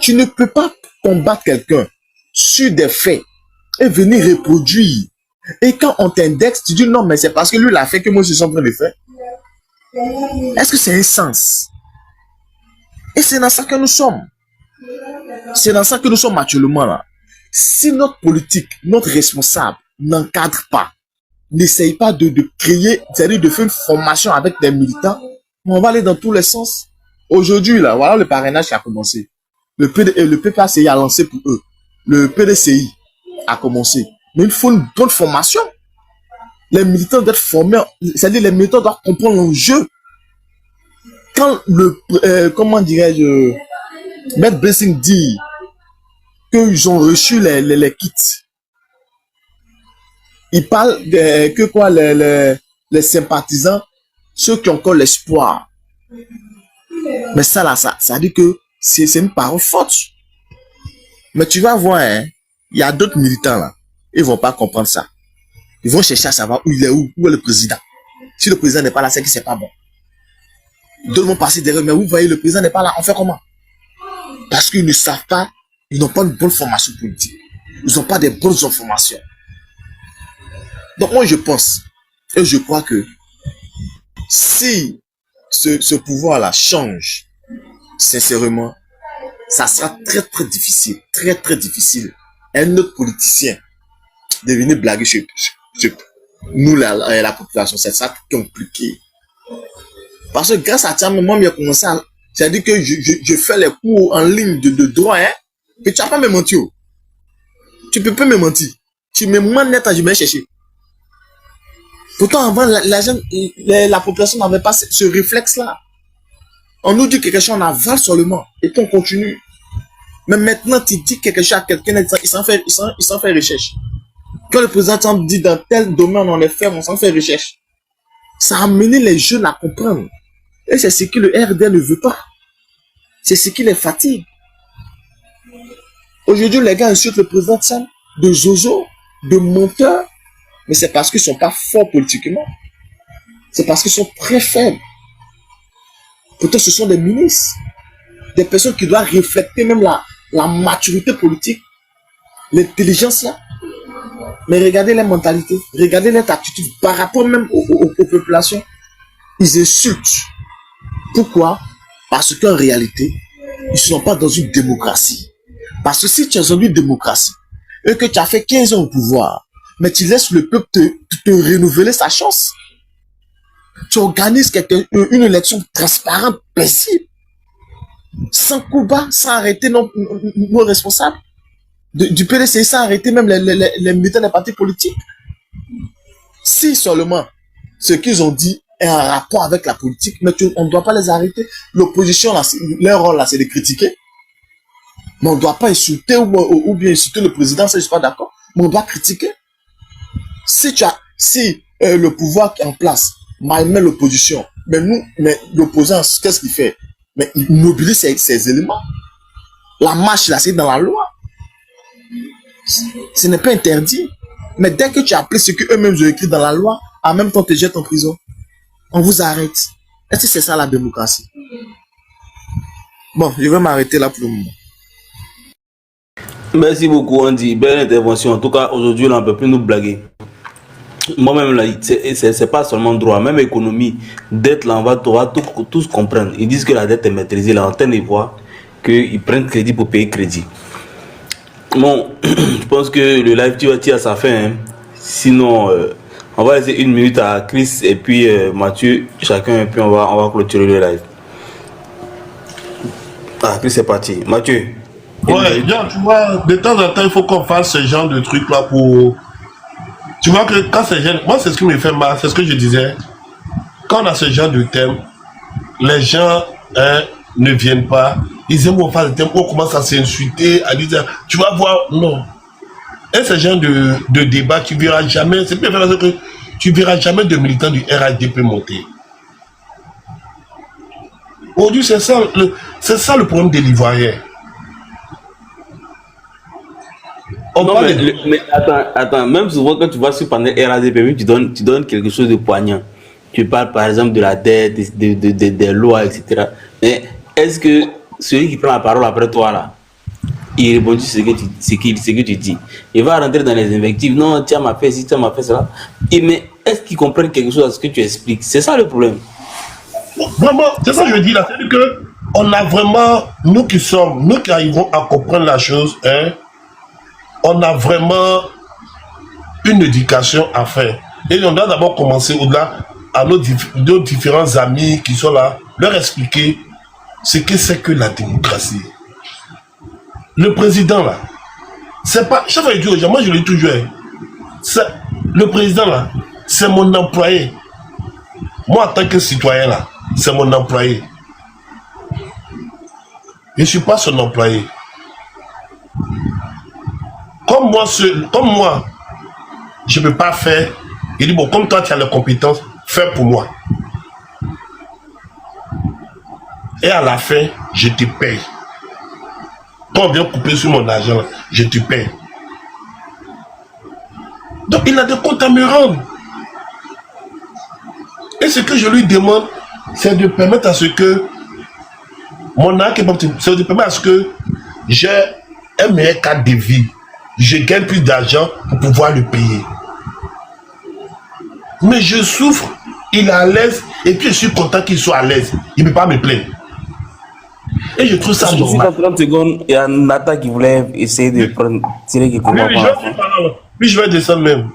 Tu ne peux pas combattre quelqu'un sur des faits et venir reproduire. Et quand on t'indexe, tu dis non, mais c'est parce que lui l'a fait que moi je suis en train de faire. Est-ce que c'est un sens? Et c'est dans ça que nous sommes. C'est dans ça que nous sommes actuellement là. Si notre politique, notre responsable n'encadre pas, n'essaye pas de créer, c'est-à-dire de faire une formation avec des militants, on va aller dans tous les sens. Aujourd'hui, là, voilà le parrainage qui a commencé. Le PPACI a lancé pour eux. Le PDCI a commencé. Mais il faut une bonne formation. Les militants doivent être formés, c'est-à-dire les militants doivent comprendre l'enjeu. Quand comment dirais-je, Maître Blessing dit qu'ils ont reçu les kits, il parle que quoi, les sympathisants, ceux qui ont encore l'espoir. Mais ça là, ça dit que c'est une parole forte. Mais tu vas voir, hein, il y a d'autres militants là, ils vont pas comprendre ça. Ils vont chercher à savoir où il est, où est le président. Si le président n'est pas là, c'est que c'est pas bon. D'autres vont passer derrière, mais vous voyez, le président n'est pas là, on fait comment? Parce qu'ils ne savent pas, ils n'ont pas une bonne formation politique. Ils n'ont pas des bonnes informations. Donc moi je pense, et je crois que si ce pouvoir-là change, sincèrement, ça sera très très difficile, très difficile. Un autre politicien de venir blaguer sur nous, la population, c'est ça compliqué. Parce que grâce à ça, moi, j'ai commencé à... C'est-à-dire que je fais les cours en ligne de droit, hein, et tu n'as pas me menti. Tu peux pas me mentir. Tu me mens net, je vais chercher. Pourtant, avant, la population n'avait pas ce réflexe-là. On nous dit quelque chose, on avale seulement, et puis on continue. Mais maintenant, tu dis quelque chose à quelqu'un, il s'en fait recherche. Quand le président dit dans tel domaine on est ferme, on s'en fait recherche. Ça a amené les jeunes à comprendre. Et c'est ce que le RD ne veut pas. C'est ce qui les fatigue. Aujourd'hui, les gars insultent le président Tcham de zozo, de menteur. Mais c'est parce qu'ils ne sont pas forts politiquement. C'est parce qu'ils sont très faibles. Pourtant, ce sont des ministres. Des personnes qui doivent refléter même la maturité politique, l'intelligence là. Mais regardez les mentalités, regardez les attitudes par rapport même aux populations. Ils insultent. Pourquoi? Parce qu'en réalité, ils ne sont pas dans une démocratie. Parce que si tu es dans une démocratie et que tu as fait 15 ans au pouvoir, mais tu laisses le peuple te renouveler sa chance, tu organises une élection transparente, paisible, sans coup bas, sans arrêter nos responsables du PDC, sans arrêter même les militants des partis politiques. Si seulement ce qu'ils ont dit est en rapport avec la politique, mais on ne doit pas les arrêter. L'opposition, leur rôle là, c'est de critiquer. Mais on ne doit pas insulter ou bien insulter le président, ça je suis pas d'accord. Mais on doit critiquer. Si le pouvoir qui est en place malmène l'opposition, mais l'opposant, qu'est-ce qu'il fait? Mais il mobilise ces éléments. La marche, là, c'est dans la loi. Ce n'est pas interdit. Mais dès que tu appliques ce qu'eux-mêmes ont écrit dans la loi, en même temps, tu te jettes en prison. On vous arrête. Est-ce que c'est ça la démocratie? Bon, je vais m'arrêter là pour le moment.
Merci beaucoup, Andy. Belle intervention. En tout cas, aujourd'hui, on ne peut plus nous blaguer. Moi-même, là, c'est pas seulement droit, même économie. Dette, là, on va tous comprendre. Ils disent que la dette est maîtrisée. Là, on y voit qu'ils prennent crédit pour payer crédit. Bon, je pense que le live tire à sa fin. Hein. Sinon, on va laisser 1 minute à Chris et puis Mathieu, chacun, et puis on va clôturer le live. Ah, Chris, c'est parti. Mathieu.
Ouais, bien, tu vois, de temps en temps, il faut qu'on fasse ce genre de trucs-là pour... Tu vois que quand ces gens... Moi, c'est ce qui me fait mal, c'est ce que je disais. Quand on a ce genre de thème, les gens ne viennent pas. Ils aiment qu'on fasse le thème, on commence à s'insulter, à dire, tu vas voir, non. Et ce genre de débat, tu ne verras jamais, c'est bien parce que tu ne verras jamais de militants du RHDP monter. Aujourd'hui, c'est ça le problème des Ivoiriens.
Non, mais attends, même souvent quand tu vas sur le panel RADP, tu donnes quelque chose de poignant. Tu parles par exemple de la dette, des lois, etc. Mais est-ce que celui qui prend la parole après toi, là, il répond sur ce que tu dis? Il va rentrer dans les invectives. Non, tiens, m'a fait ci, tiens, m'a fait cela. Mais est-ce qu'ils comprennent quelque chose à ce que tu expliques? C'est ça le problème.
Vraiment, c'est ça que je dis là. C'est que on a vraiment, nous qui arrivons à comprendre la chose, hein, on a vraiment une éducation à faire. Et on doit d'abord commencer au-delà à nos différents amis qui sont là, leur expliquer ce que c'est que la démocratie. Le président là, c'est pas, chaque fois que je dis aux gens, moi je l'ai toujours, le président là, c'est mon employé. Moi en tant que citoyen là, c'est mon employé. Je ne suis pas son employé. Comme moi, je ne peux pas faire. Il dit, bon, comme toi, tu as les compétences, fais pour moi. Et à la fin, je te paye. Quand on vient couper sur mon argent, je te paye. Donc, il a des comptes à me rendre. Et ce que je lui demande, c'est de permettre à ce que mon argent, c'est de permettre à ce que j'ai un meilleur cadre de vie. Je gagne plus d'argent pour pouvoir le payer. Mais je souffre, il est à l'aise, et puis je suis content qu'il soit à l'aise. Il ne peut pas me plaindre. Et je trouve ça normal.
30 secondes, il y a Nata qui voulait essayer de tirer quelque chose.
Oui, je vais descendre même.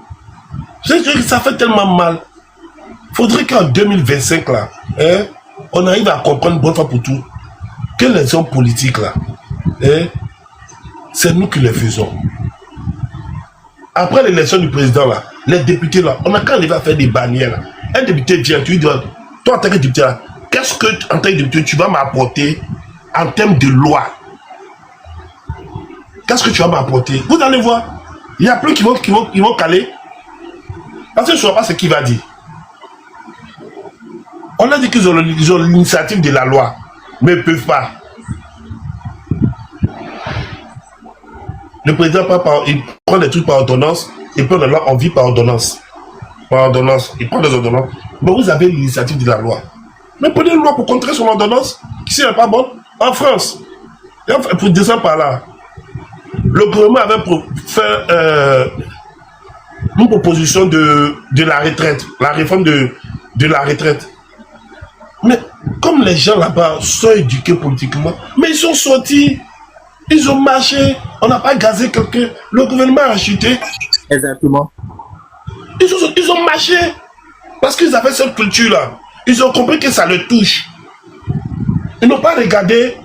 Ça fait tellement mal. Il faudrait qu'en 2025, là, hein, on arrive à comprendre une bonne fois pour tout que les hommes politiques, là, hein, c'est nous qui les faisons. Après l'élection du président, là, les députés, là, on a qu'à arriver à faire des bannières. Là. Un député vient, tu lui dis, toi en tant que député, là, qu'est-ce que, en tant que député, tu vas m'apporter en termes de loi? Qu'est-ce que tu vas m'apporter? Vous allez voir, il y a plein qui vont caler. Parce que je ne sais pas ce qu'il va dire. On a dit qu'ils ont l'initiative de la loi, mais ils ne peuvent pas. Le président, il prend des trucs par ordonnance, il prend des lois en vie par ordonnance. Par ordonnance, il prend des ordonnances. Mais vous avez l'initiative de la loi. Mais prenez une loi pour contrer son ordonnance, qui n'est pas bonne, en France. Et pour descendre par là, le gouvernement avait fait une proposition de la retraite, la réforme de la retraite. Mais comme les gens là-bas sont éduqués politiquement, mais ils sont sortis. Ils ont marché, on n'a pas gazé quelqu'un, le gouvernement a chuté.
Exactement.
Ils ont marché parce qu'ils avaient cette culture-là. Ils ont compris que ça les touche. Ils n'ont pas regardé,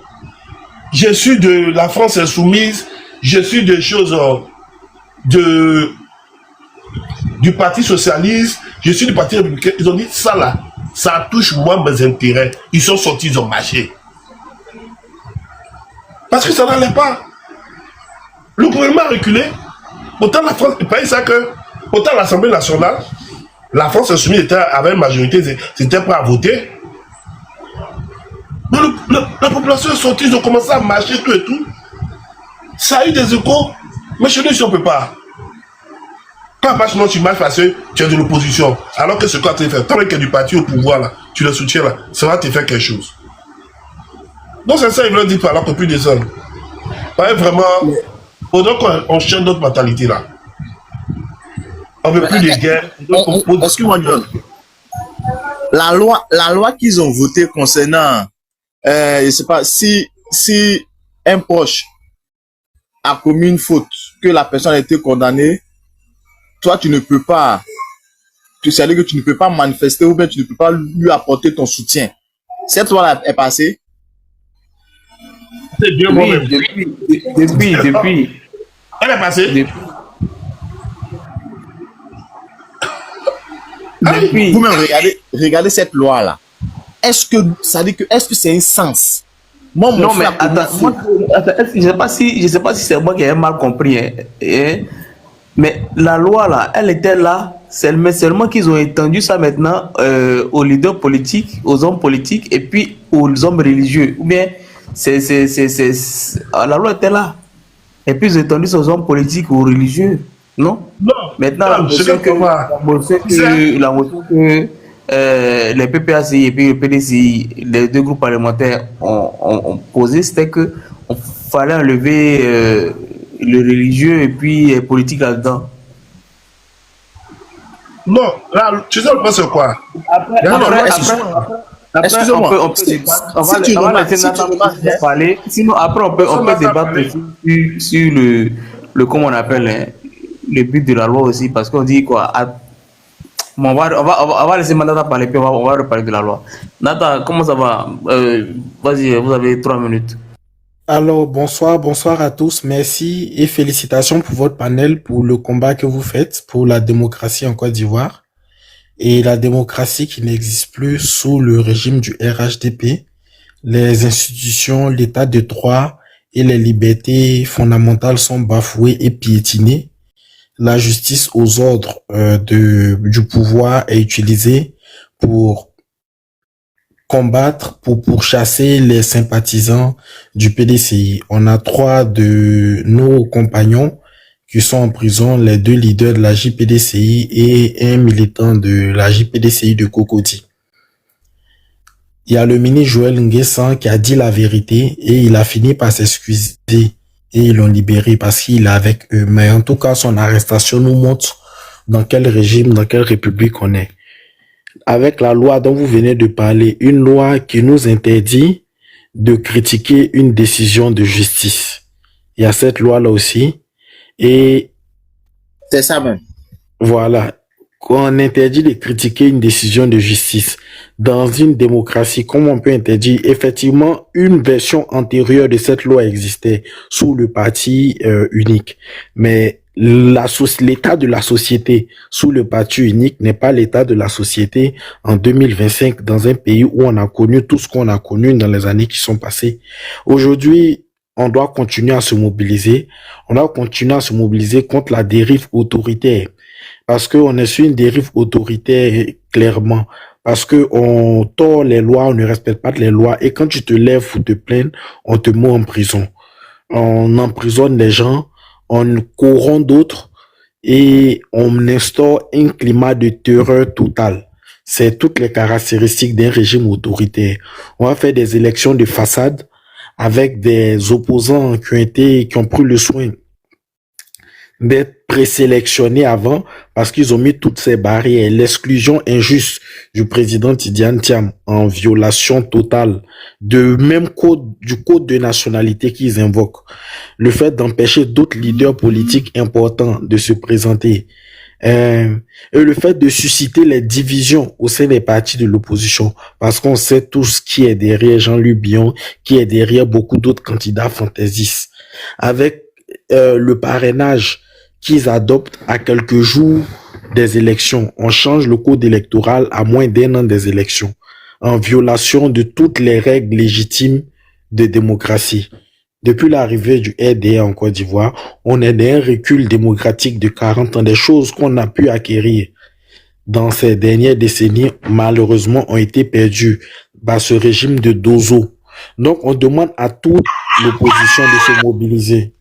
je suis de la France insoumise, je suis des choses du Parti Socialiste, je suis du Parti Républicain. Ils ont dit ça là, ça touche moi mes intérêts. Ils sont sortis, ils ont marché. Parce que ça n'allait pas. Le gouvernement a reculé. Autant la France, il paraît ça que Autant l'Assemblée nationale, la France insoumise avait une majorité, c'était prêt à voter. Mais la population est sortie, ils ont commencé à marcher, tout et tout. Ça a eu des échos, mais chez nous, si on ne peut pas. Quand non, tu marches parce que tu es de l'opposition, alors que ce qu'on tu fait, tant qu'il y a du parti au pouvoir, là, tu le soutiens, là, ça va te faire quelque chose. Donc c'est ça, ils veulent dire par là qu'on peut descendre. Ouais, vraiment, faudrait qu'on change notre mentalité, là. On veut plus de guerre.
Excuse-moi, John. La loi qu'ils ont votée concernant, je sais pas, si un proche a commis une faute, que la personne a été condamnée, toi, tu ne peux pas, c'est-à-dire que tu ne peux pas manifester ou bien tu ne peux pas lui apporter ton soutien. Cette loi est passée.
C'est bien moi-même.
Depuis.
Elle est passée.
Depuis.
Vous-même, regardez cette loi-là. Est-ce que c'est un sens? Moi,
Non, mais attends, je ne sais pas si c'est moi qui ai mal compris. Mais la loi, là, elle était là. Seulement qu'ils ont étendu ça maintenant aux leaders politiques, aux hommes politiques et puis aux hommes religieux. Ou bien, la loi était là. Et puis ils ont étendu ça aux hommes politiques ou aux religieux. Non?
Non.
Maintenant,
Non,
la motion que les PPACI et puis le PDCI, les deux groupes parlementaires ont posé, c'était qu'il fallait enlever le religieux et puis les politiques là-dedans.
Non, là, tu sais, on pense quoi?
Excusez-moi, on va laisser Nathan parler. Sinon, après, on peut débattre sur comment on appelle, le but de la loi aussi, parce qu'on dit quoi. Bon, on va laisser Nathan parler, puis on va reparler de la loi. Nathan, comment ça va? Vas-y, vous avez 3 minutes.
Alors, bonsoir à tous. Merci et félicitations pour votre panel, pour le combat que vous faites pour la démocratie en Côte d'Ivoire et la démocratie qui n'existe plus sous le régime du RHDP. Les institutions, l'état de droit et les libertés fondamentales sont bafouées et piétinées. La justice aux ordres du pouvoir est utilisée pour combattre, pour pourchasser les sympathisants du PDCI. On a 3 de nos compagnons qui sont en prison, les 2 leaders de la JPDCI et un militant de la JPDCI de Cocody. Il y a le ministre Joël Nguessan qui a dit la vérité et il a fini par s'excuser et ils l'ont libéré parce qu'il est avec eux. Mais en tout cas, son arrestation nous montre dans quel régime, dans quelle république on est. Avec la loi dont vous venez de parler, une loi qui nous interdit de critiquer une décision de justice. Il y a cette loi-là aussi. Et
c'est ça même.
Voilà. On interdit de critiquer une décision de justice. Dans une démocratie, comment on peut interdire? Effectivement, une version antérieure de cette loi existait sous le parti unique. Mais l'état de la société sous le parti unique n'est pas l'état de la société en 2025 dans un pays où on a connu tout ce qu'on a connu dans les années qui sont passées. Aujourd'hui, on doit continuer à se mobiliser. On doit continuer à se mobiliser contre la dérive autoritaire. Parce qu'on est sur une dérive autoritaire, clairement. Parce que on tord les lois, on ne respecte pas les lois. Et quand tu te lèves ou te plains, on te met en prison. On emprisonne les gens, on corrompt d'autres et on instaure un climat de terreur totale. C'est toutes les caractéristiques d'un régime autoritaire. On va faire des élections de façade avec des opposants qui ont pris le soin d'être présélectionnés avant parce qu'ils ont mis toutes ces barrières. L'exclusion injuste du président Tidiane Thiam en violation totale du code de nationalité qu'ils invoquent. Le fait d'empêcher d'autres leaders politiques importants de se présenter. Et le fait de susciter les divisions au sein des partis de l'opposition, parce qu'on sait tous qui est derrière Jean-Luc Bion, qui est derrière beaucoup d'autres candidats fantaisistes. Avec le parrainage qu'ils adoptent à quelques jours des élections, on change le code électoral à moins d'1 an des élections, en violation de toutes les règles légitimes de démocratie. Depuis l'arrivée du RDA en Côte d'Ivoire, on est dans un recul démocratique de 40 ans. Des choses qu'on a pu acquérir dans ces dernières décennies, malheureusement, ont été perdues par ce régime de Dozo. Donc, on demande à toute l'opposition de se mobiliser,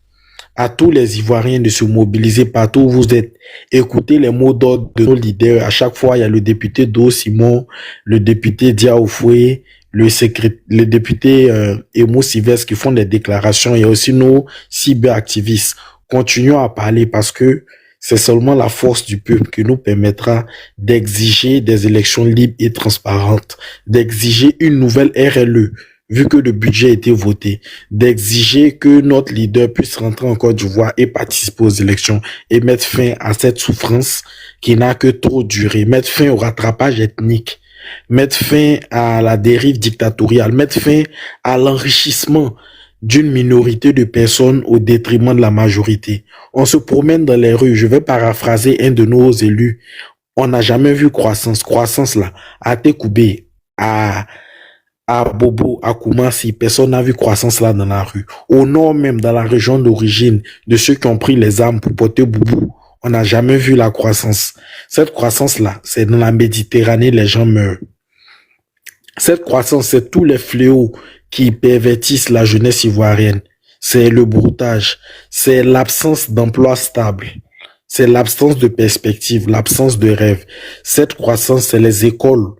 à tous les Ivoiriens de se mobiliser partout où vous êtes. Écoutez les mots d'ordre de nos leaders. À chaque fois, il y a le député Do Simon, le député Diaoufoué, le député Emo Sylvestre qui font des déclarations. Il y a aussi nos cyberactivistes. Continuons à parler parce que c'est seulement la force du peuple qui nous permettra d'exiger des élections libres et transparentes, d'exiger une nouvelle RLE, vu que le budget a été voté, d'exiger que notre leader puisse rentrer en Côte d'Ivoire et participer aux élections et mettre fin à cette souffrance qui n'a que trop duré, mettre fin au rattrapage ethnique, mettre fin à la dérive dictatoriale, mettre fin à l'enrichissement d'une minorité de personnes au détriment de la majorité. On se promène dans les rues, je vais paraphraser un de nos élus, on n'a jamais vu croissance là, à Tekoubé, à Bobo, à Koumassi, personne n'a vu croissance là dans la rue. Au nord même, dans la région d'origine de ceux qui ont pris les armes pour porter Boubou, on n'a jamais vu la croissance. Cette croissance-là, c'est dans la Méditerranée, les gens meurent. Cette croissance, c'est tous les fléaux qui pervertissent la jeunesse ivoirienne. C'est le broutage, c'est l'absence d'emploi stable, c'est l'absence de perspective, l'absence de rêve. Cette croissance, c'est les écoles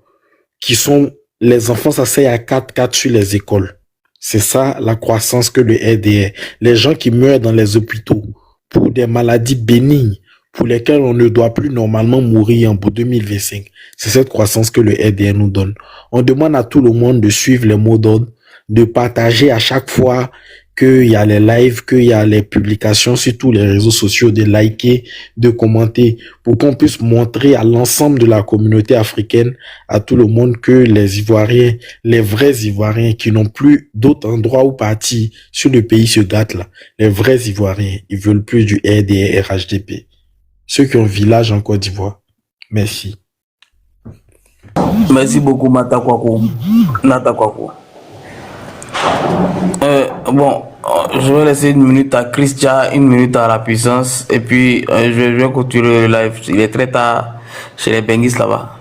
qui sont... Les enfants s'asseyent à 4 sur les écoles. C'est ça la croissance que le RDA. Les gens qui meurent dans les hôpitaux pour des maladies bénignes pour lesquelles on ne doit plus normalement mourir pour 2025. C'est cette croissance que le RDA nous donne. On demande à tout le monde de suivre les mots d'ordre, de partager à chaque fois qu'il y a les lives, qu'il y a les publications sur tous les réseaux sociaux, de liker, de commenter, pour qu'on puisse montrer à l'ensemble de la communauté africaine, à tout le monde, que les Ivoiriens, les vrais Ivoiriens qui n'ont plus d'autres endroits où partir sur le pays se gâtent là. Les vrais Ivoiriens, ils veulent plus du RDA, RHDP. Ceux qui ont village en Côte d'Ivoire. Merci.
Merci beaucoup, Mata Kwako. Nata Kwako. Bon, je vais laisser 1 minute à Christia, 1 minute à la puissance, et puis je vais continuer le live. Il est très tard chez les Benguis là-bas.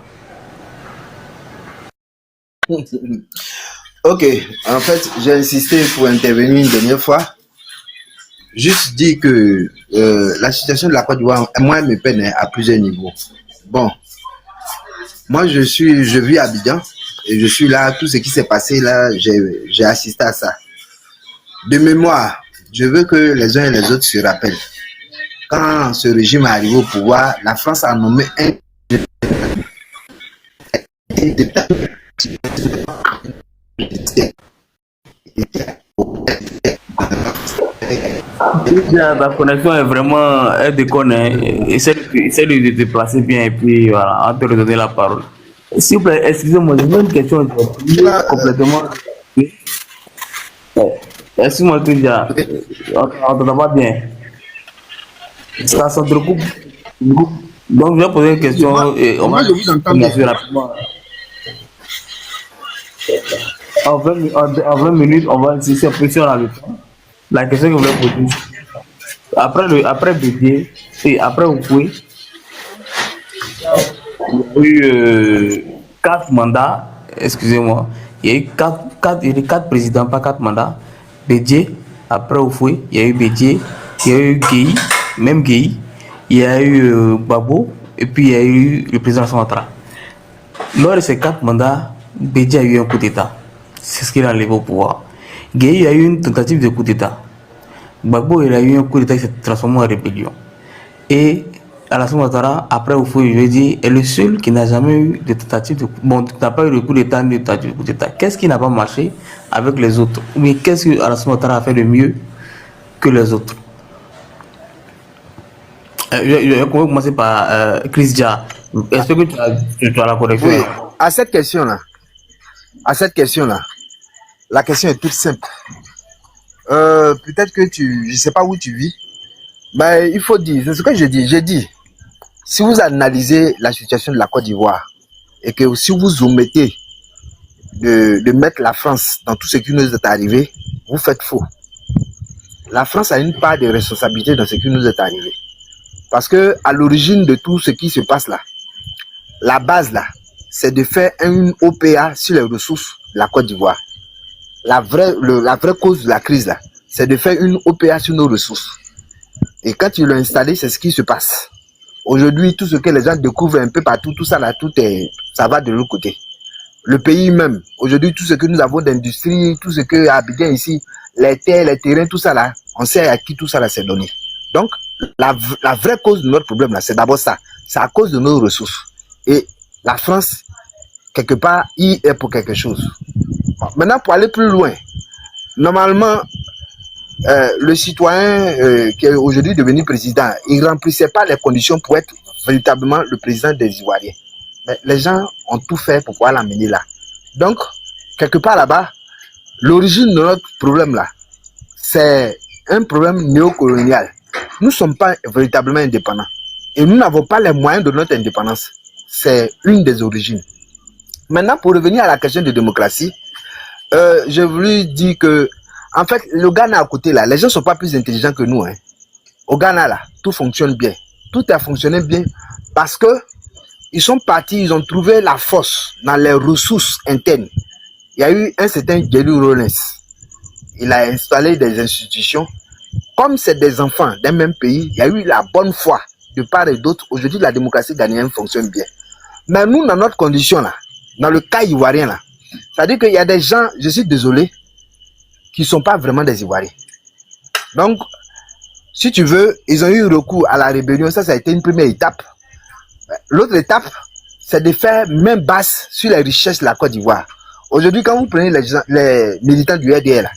Ok, en fait, j'ai insisté pour intervenir une dernière fois. Juste dire que la situation de la Côte d'Ivoire, moi, elle me peine à plusieurs niveaux. Bon, moi, je vis à Abidjan et je suis là, tout ce qui s'est passé là, j'ai assisté à ça. De mémoire, je veux que les uns et les autres se rappellent. Quand ce régime est arrivé au pouvoir, la France a nommé un
Ta connexion est vraiment, elle déconne. Essaie de te déplacer bien et puis voilà, on te redonner la parole. S'il vous plaît, excusez-moi, j'ai une question complètement. Excuse-moi, Claudia, on t'entend pas bien. Ça s'entrecoupe. Donc, je vais poser une question et on va vous rapidement. En 20 minutes, on va insister un peu sur la leçon. La question que vous voulez poser. Après Bédier et après Oufoué, il y a eu 4 mandats, excusez-moi, il y a eu 4 présidents, pas 4 mandats. Bédier, après Oufoué, il y a eu Bédier, il y a eu Guéhi, même Guéhi, il y a eu Babo, et puis il y a eu le président Ouattara. Lors de ces 4 mandats, Bédier a eu un coup d'État. C'est ce qu'il a enlevé au pouvoir. Guéhi a eu une tentative de coup d'État. Gbagbo, il a eu un coup d'État qui s'est transformé en rébellion. Et Alassane Ouattara, après Oufoué, je vais dire, est le seul qui n'a jamais eu de tentative de coup d'État. Bon, n'a pas eu de coup d'État ni de tentative de coup d'État. Qu'est-ce qui n'a pas marché avec les autres? Mais qu'est-ce que Alassane Ouattara a fait de mieux que les autres? Je vais commencer par Chris Dia. Est-ce que tu as la connexion?
Oui, à cette question-là, la question est toute simple. Peut-être que je ne sais pas où tu vis, mais il faut dire, c'est ce que j'ai dit. J'ai dit, si vous analysez la situation de la Côte d'Ivoire et que si vous omettez de mettre la France dans tout ce qui nous est arrivé, vous faites faux. la France a une part de responsabilité dans ce qui nous est arrivé. Parce que à l'origine de tout ce qui se passe là, la base là, c'est de faire une OPA sur les ressources de la Côte d'Ivoire. La vraie cause de la crise là, c'est de faire une OPA sur nos ressources. Et quand ils l'ont installé, c'est ce qui se passe. Aujourd'hui, tout ce que les gens découvrent un peu partout, tout ça là, ça va de l'autre côté. Le pays même, aujourd'hui, tout ce que nous avons d'industrie, tout ce que Abidjan ici, les terres, les terrains, tout ça là, on sait à qui tout ça là s'est donné. Donc, la vraie cause de notre problème là, c'est d'abord ça. C'est à cause de nos ressources. Et la France, quelque part, y est pour quelque chose. Bon, maintenant, pour aller plus loin, normalement, le citoyen qui est aujourd'hui devenu président, il ne remplissait pas les conditions pour être véritablement le président des Ivoiriens. Mais les gens ont tout fait pour pouvoir l'amener là. Donc, quelque part là-bas, l'origine de notre problème là, c'est un problème néocolonial. Nous ne sommes pas véritablement indépendants. Et nous n'avons pas les moyens de notre indépendance. C'est une des origines. Maintenant, pour revenir à la question de démocratie, je voulais dire que, en fait, le Ghana à côté là, les gens ne sont pas plus intelligents que nous. Hein. Au Ghana là, tout fonctionne bien. Tout a fonctionné bien parce que ils sont partis, ils ont trouvé la force dans les ressources internes. Il y a eu un certain Jerry Rawlings. Il a installé des institutions. Comme c'est des enfants d'un même pays, il y a eu la bonne foi de part et d'autre. Aujourd'hui, la démocratie ghanéenne fonctionne bien. Mais nous, dans notre condition là, dans le cas ivoirien là, c'est-à-dire qu'il y a des gens, je suis désolé, qui ne sont pas vraiment des Ivoiriens. Donc, si tu veux, ils ont eu recours à la rébellion. Ça a été une première étape. L'autre étape, c'est de faire main basse sur les richesses de la Côte d'Ivoire. Aujourd'hui, quand vous prenez les militants du RDR, là,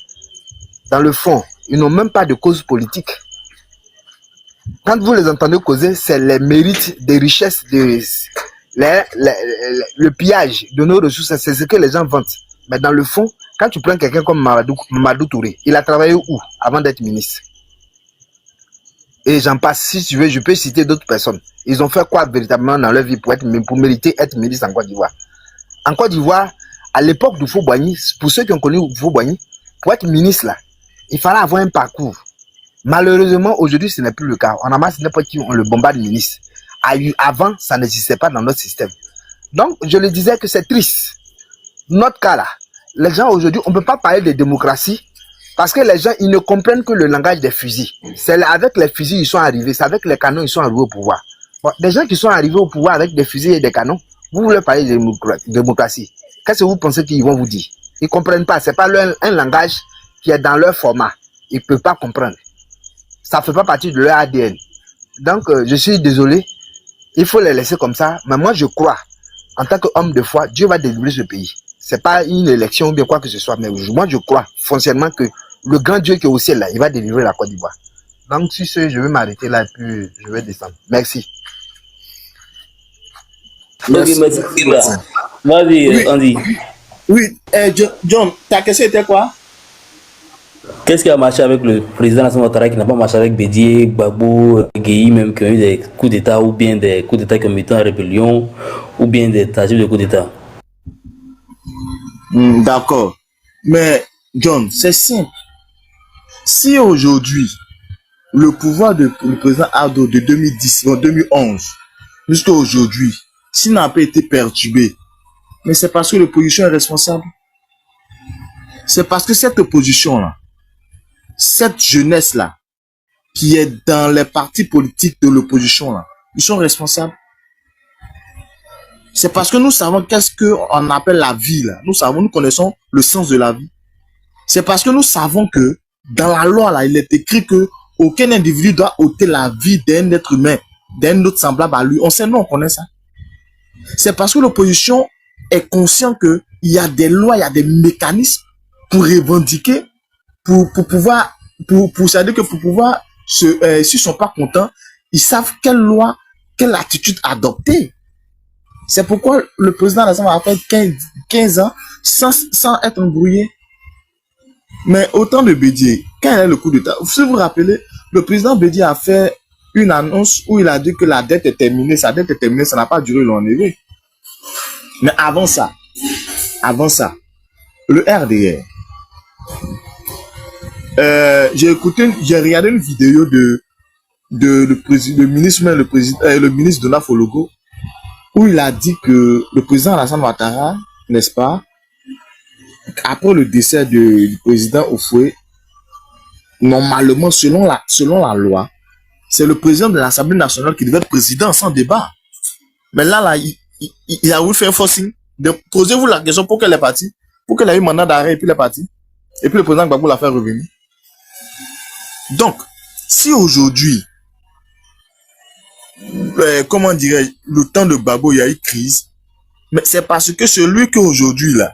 dans le fond, ils n'ont même pas de cause politique. Quand vous les entendez causer, c'est les mérites des richesses, le pillage de nos ressources, c'est ce que les gens vantent. Mais dans le fond, quand tu prends quelqu'un comme Mamadou Touré, il a travaillé où avant d'être ministre? Et j'en passe, si tu veux, je peux citer d'autres personnes. Ils ont fait quoi véritablement dans leur vie pour mériter être ministre en Côte d'Ivoire? En Côte d'Ivoire, à l'époque du Faux-Boigny, pour ceux qui ont connu Faux-Boigny, pour être ministre là, il fallait avoir un parcours. Malheureusement, aujourd'hui, ce n'est plus le cas. On amasse n'importe qui, on le bombarde ministre. Avant, ça n'existait pas dans notre système. Donc, je le disais que c'est triste. Notre cas là, les gens aujourd'hui, on ne peut pas parler de démocratie parce que les gens, ils ne comprennent que le langage des fusils. C'est avec les fusils ils sont arrivés, c'est avec les canons ils sont arrivés au pouvoir. Bon, des gens qui sont arrivés au pouvoir avec des fusils et des canons, vous voulez parler de démocratie. Qu'est-ce que vous pensez qu'ils vont vous dire? Ils ne comprennent pas, c'est pas un langage qui est dans leur format. Ils ne peuvent pas comprendre. Ça ne fait pas partie de leur ADN. Donc, je suis désolé, il faut les laisser comme ça. Mais moi, je crois, en tant qu'homme de foi, Dieu va délivrer ce pays. Ce n'est pas une élection ou bien quoi que ce soit, mais moi, je crois foncièrement que le grand Dieu qui est au ciel, là, il va délivrer la Côte d'Ivoire. Donc, si ce, je vais m'arrêter là et puis je vais descendre. Merci.
Merci. Vas-y,
Oui.
Andy.
Oui, John, ta question était quoi?
Qu'est-ce qui a marché avec le président Alassane Ouattara qui n'a pas marché avec Bédié, Gbagbo, Gueye, même qui ont eu des coups d'État ou bien des coups d'État qui ont mis en rébellion ou bien des tentatives de coups d'État?
D'accord. Mais, John, c'est simple. Si aujourd'hui, le pouvoir du président Ado de 2010, 2011, jusqu'à aujourd'hui, s'il n'a pas été perturbé, mais c'est parce que l'opposition est responsable. C'est parce que cette opposition-là, cette jeunesse-là, qui est dans les partis politiques de l'opposition-là, ils sont responsables. C'est parce que nous savons qu'est-ce qu'on appelle la vie, là. Nous connaissons le sens de la vie. C'est parce que nous savons que dans la loi, là, il est écrit que aucun individu doit ôter la vie d'un être humain, d'un autre semblable à lui. On sait, non, on connaît ça. C'est parce que l'opposition est conscient qu'il y a des lois, il y a des mécanismes pour revendiquer, pour pouvoir, c'est-à-dire que pour pouvoir, s'ils ne sont pas contents, ils savent quelle loi, quelle attitude adopter. C'est pourquoi le président Alassane a fait 15 ans sans être embrouillé. Mais au temps de Bédié, quand il y a le coup d'État, si vous vous rappelez, le président Bédié a fait une annonce où il a dit que la dette est terminée, sa dette est terminée, ça n'a pas duré longtemps. Mais avant ça, le RDR, j'ai regardé une vidéo de le ministre, le ministre Donald Fologo, où il a dit que le président Alassane Ouattara, n'est-ce pas, après le décès du président Oufoué, normalement, selon la loi, c'est le président de l'Assemblée nationale qui devait être président sans débat. Mais là, il a voulu faire un forcing. Posez-vous la question pour qu'elle est partie, pour qu'elle ait eu mandat d'arrêt et puis elle est partie. Et puis le président Gbagbo l'a fait revenir. Donc, si aujourd'hui, comment dirais-je, le temps de Gbagbo, il y a eu crise, mais c'est parce que celui qu'aujourd'hui là,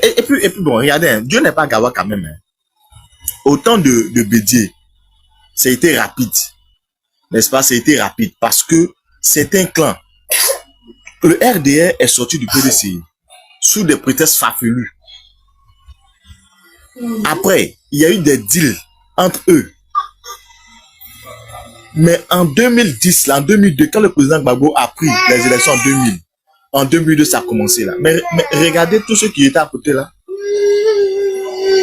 et puis bon, regardez, hein, Dieu n'est pas Gawa quand même. Hein. Au temps de Bédié, ça a été rapide. N'est-ce pas? Ça a été rapide parce que c'est un clan. Le RDR est sorti du PDCI sous des prétextes farfelus. Après, il y a eu des deals entre eux. Mais en 2010, là, en 2002, quand le président Gbagbo a pris les élections en 2002, ça a commencé là. Mais regardez tous ceux qui étaient à côté là.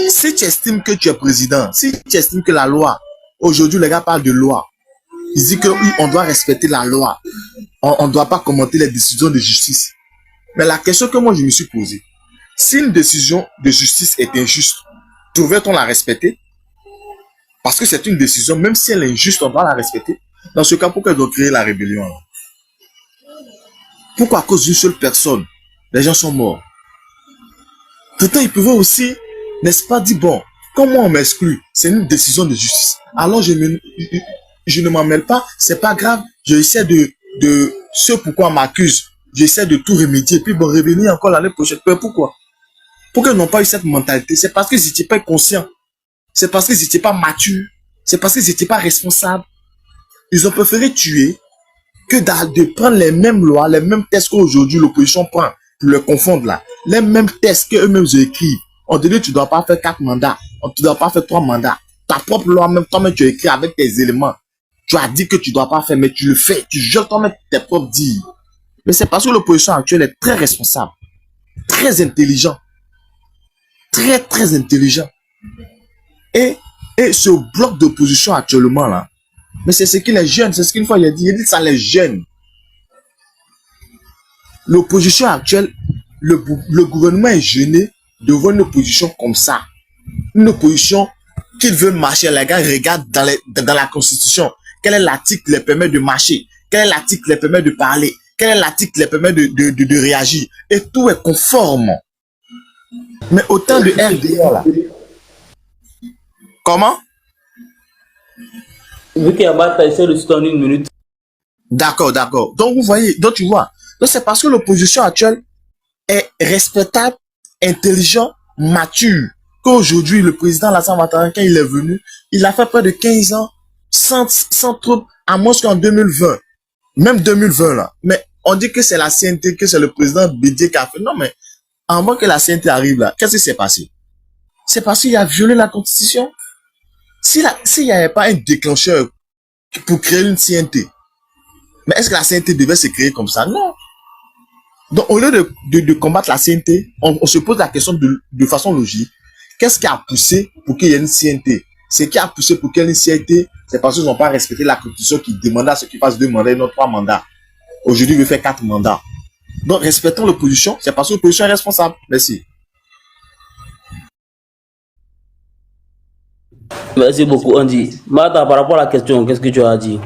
Si tu estimes que tu es président, si tu estimes que la loi, aujourd'hui les gars parlent de loi, ils disent qu'on doit respecter la loi, on ne doit pas commenter les décisions de justice. Mais la question que moi je me suis posée, si une décision de justice est injuste, devrait-on la respecter? Parce que c'est une décision, même si elle est injuste, on doit la respecter. Dans ce cas, pourquoi ils doivent créer la rébellion? Pourquoi à cause d'une seule personne, les gens sont morts? Pourtant, ils pouvaient aussi, n'est-ce pas, dire, bon, comment on m'exclut? C'est une décision de justice. Alors, je ne m'en mêle pas, c'est pas grave. J'essaie de ce pourquoi on m'accuse. J'essaie de tout remédier. Puis, bon, revenir encore l'année prochaine. Mais pourquoi? Pourquoi ils n'ont pas eu cette mentalité? C'est parce qu'ils n'étaient pas conscients. C'est parce qu'ils n'étaient pas matures. C'est parce qu'ils n'étaient pas responsables. Ils ont préféré tuer que de prendre les mêmes lois, les mêmes tests qu'aujourd'hui l'opposition prend pour le confondre là. Les mêmes tests qu'eux-mêmes écrivent. On te dit tu ne dois pas faire 4 mandats. On ne doit pas faire 3 mandats. Ta propre loi, même toi-même, tu as écrit avec tes éléments. Tu as dit que tu ne dois pas faire, mais tu le fais. Tu jettes toi-même tes propres dires. Mais c'est parce que l'opposition actuelle est très responsable. Très intelligent. Très, très intelligent. Et ce bloc d'opposition actuellement là, mais c'est ce qui les gêne, c'est ce qu'une fois il a dit ça les gêne. L'opposition actuelle, le gouvernement est gêné de voir une opposition comme ça. Une opposition qui veut marcher. Les gars regardent dans la constitution. Quel est l'article qui les permet de marcher? Quel est l'article qui les permet de parler? Quel est l'article qui les permet de réagir? Et tout est conforme. Mais autant de RDR là. Comment?
Vu qu'il y a bataille, c'est le en 1 minute.
D'accord. Donc, vous voyez, donc tu vois. Donc, c'est parce que l'opposition actuelle est respectable, intelligent, mature. Qu'aujourd'hui, le président Alassane Ouattara, quand il est venu, il a fait près de 15 ans sans troupes, à moins qu'en 2020. Même 2020, là. Mais on dit que c'est la CNT, que c'est le président Bédié qui a fait. Non, mais en moins que la CNT arrive là, qu'est-ce qui s'est passé? C'est parce qu'il a violé la constitution. S'il n'y avait pas un déclencheur pour créer une CNT, mais est-ce que la CNT devait se créer comme ça? Non. Donc, au lieu de combattre la CNT, on se pose la question de façon logique. Qu'est-ce qui a poussé pour qu'il y ait une CNT? Ce qui a poussé pour qu'il y ait une CNT, c'est parce qu'ils n'ont pas respecté la constitution qui demandait à ceux qui fassent 2 mandats et non 3 mandats. Aujourd'hui, il veut faire 4 mandats. Donc, respectons l'opposition, c'est parce que l'opposition est responsable. Merci.
Merci beaucoup, Andy. Martha, par rapport à la question, qu'est-ce que tu as dit?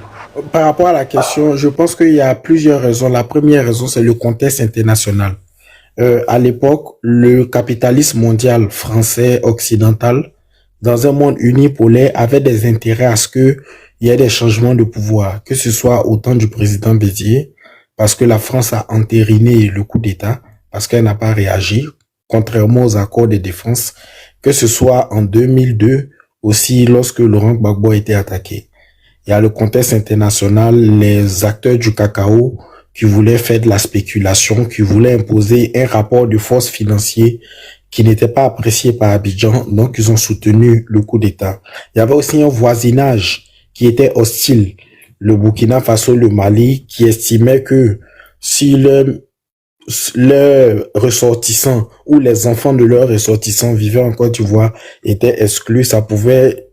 Par rapport à la question, je pense qu'il y a plusieurs raisons. La première raison, c'est le contexte international. À l'époque, le capitalisme mondial français occidental, dans un monde unipolaire, avait des intérêts à ce qu'il y ait des changements de pouvoir, que ce soit au temps du président Bédié, parce que la France a entériné le coup d'État, parce qu'elle n'a pas réagi, contrairement aux accords de défense, que ce soit en 2002, aussi lorsque Laurent Gbagbo a été attaqué. Il y a le contexte international, les acteurs du cacao qui voulaient faire de la spéculation, qui voulaient imposer un rapport de force financier qui n'était pas apprécié par Abidjan, donc ils ont soutenu le coup d'État. Il y avait aussi un voisinage qui était hostile, le Burkina Faso, le Mali, qui estimait que si leurs ressortissants ou les enfants de leurs ressortissants vivant en Côte d'Ivoire étaient exclus, ça pouvait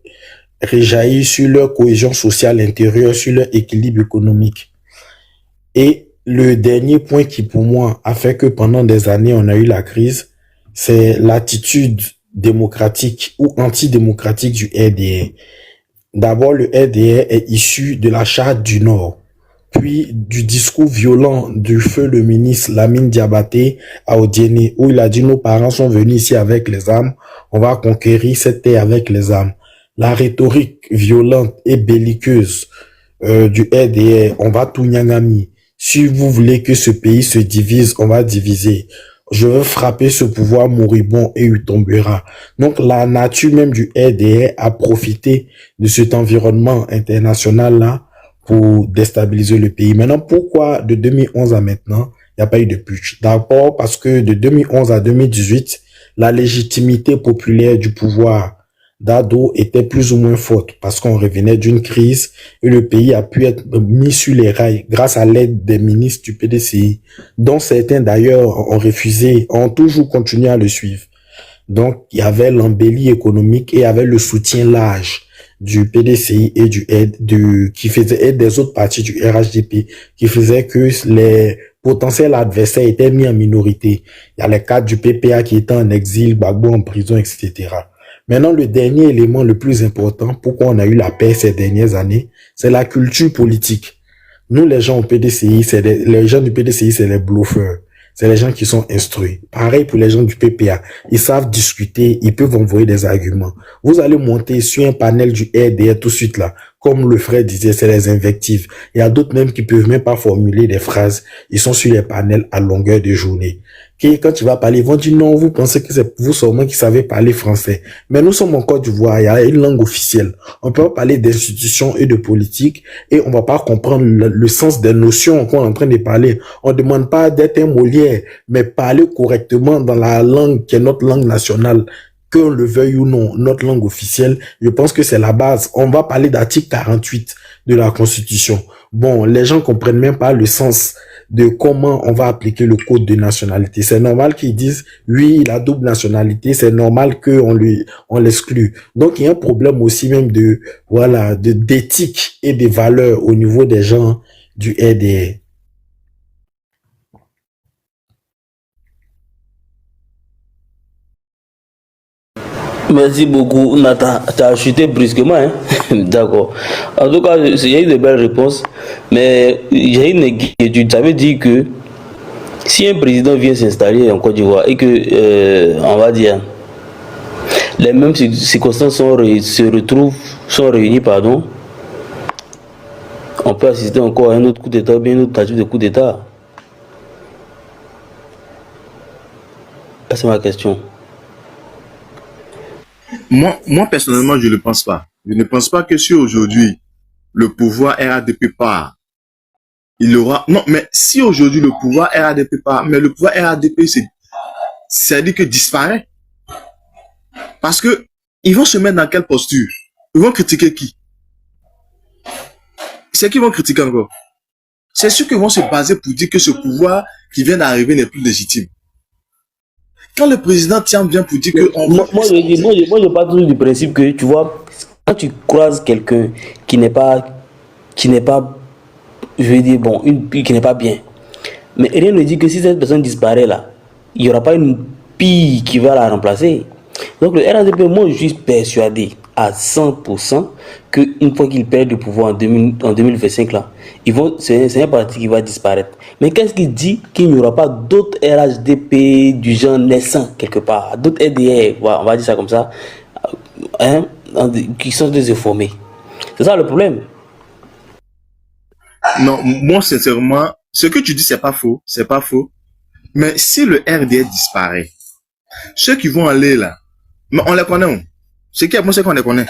réjaillit sur leur cohésion sociale intérieure, sur leur équilibre économique. Et le dernier point qui, pour moi, a fait que pendant des années, on a eu la crise, c'est l'attitude démocratique ou antidémocratique du RDR. D'abord, le RDR est issu de la charte du Nord, puis du discours violent du feu le ministre Lamine Diabaté à Odiene, où il a dit nos parents sont venus ici avec les armes, on va conquérir cette terre avec les armes. La rhétorique violente et belliqueuse du RDR, on va tout nyangami. Si vous voulez que ce pays se divise, on va diviser. Je veux frapper ce pouvoir moribond et il tombera. Donc la nature même du RDR a profité de cet environnement international-là pour déstabiliser le pays. Maintenant, pourquoi de 2011 à maintenant, il n'y a pas eu de putsch? D'abord parce que de 2011 à 2018, la légitimité populaire du pouvoir d'Ado était plus ou moins forte parce qu'on revenait d'une crise et le pays a pu être mis sur les rails grâce à l'aide des ministres du PDCI, dont certains d'ailleurs ont refusé, ont toujours continué à le suivre. Donc, il y avait l'embellie économique et il y avait le soutien large du PDCI et qui faisait, et des autres partis du RHDP, qui faisait que les potentiels adversaires étaient mis en minorité. Il y a les cadres du PPA qui étaient en exil, Gbagbo en prison, etc. Maintenant, le dernier élément le plus important, pourquoi on a eu la paix ces dernières années, c'est la culture politique. Nous, les gens au PDCI, les gens du PDCI, c'est les bluffeurs. C'est les gens qui sont instruits. Pareil pour les gens du PPA. Ils savent discuter, ils peuvent envoyer des arguments. Vous allez monter sur un panel du RDR tout de suite là. Comme le frère disait, c'est les invectives. Il y a d'autres même qui peuvent même pas formuler des phrases. Ils sont sur les panels à longueur de journée. Quand tu vas parler, ils vont dire non, vous pensez que c'est vous seulement qui savez parler français. Mais nous sommes en Côte d'Ivoire, il y a une langue officielle. On peut pas parler d'institutions et de politique et on va pas comprendre le sens des notions qu'on est en train de parler. On demande pas d'être un Molière, mais parler correctement dans la langue qui est notre langue nationale. Qu'on le veuille ou non, notre langue officielle, je pense que c'est la base. On va parler d'article 48 de la Constitution. Bon, les gens comprennent même pas le sens de comment on va appliquer le code de nationalité. C'est normal qu'ils disent, oui, la double nationalité, c'est normal on l'exclut. Donc, il y a un problème aussi même d'éthique et des valeurs au niveau des gens du RDR.
Merci beaucoup, Nathan. Tu as chuté brusquement, hein? D'accord. En tout cas, il y a eu de belles réponses, mais j'ai une inquiétude. Ça veut dire que si un président vient s'installer en Côte d'Ivoire et que, on va dire, les mêmes circonstances sont réunies, pardon, on peut assister encore à un autre coup d'État ou bien une autre tentative de coup d'État. C'est ma question.
Moi, personnellement, je ne pense pas. Je ne pense pas que si aujourd'hui, le pouvoir RADP part, il aura... Non, mais si aujourd'hui, le pouvoir RADP part, mais le pouvoir RADP, c'est-à-dire que disparaît. Parce que ils vont se mettre dans quelle posture? Ils vont critiquer qui? C'est qui vont critiquer encore? C'est ceux qui vont se baser pour dire que ce pouvoir qui vient d'arriver n'est plus légitime. Quand le président tient bien pour dire que...
Moi, je pars toujours du principe que, tu vois, quand tu croises quelqu'un qui n'est pas, je veux dire, bon, qui n'est pas bien, mais rien ne dit que si cette personne disparaît là, il n'y aura pas une pire qui va la remplacer. Donc le RADP, moi je suis persuadé à 100% qu'une fois qu'ils perdent le pouvoir en 2025 là, c'est un parti qui va disparaître. Mais qu'est-ce qui dit qu'il n'y aura pas d'autres RHDP du genre naissant quelque part, d'autres RDR, on va dire ça comme ça, hein, qui sont désinformés? C'est ça le problème.
Non, moi sincèrement, ce que tu dis c'est pas faux, Mais si le RDR disparaît, ceux qui vont aller là, mais on les connaît où? Moi c'est qu'on les connaît.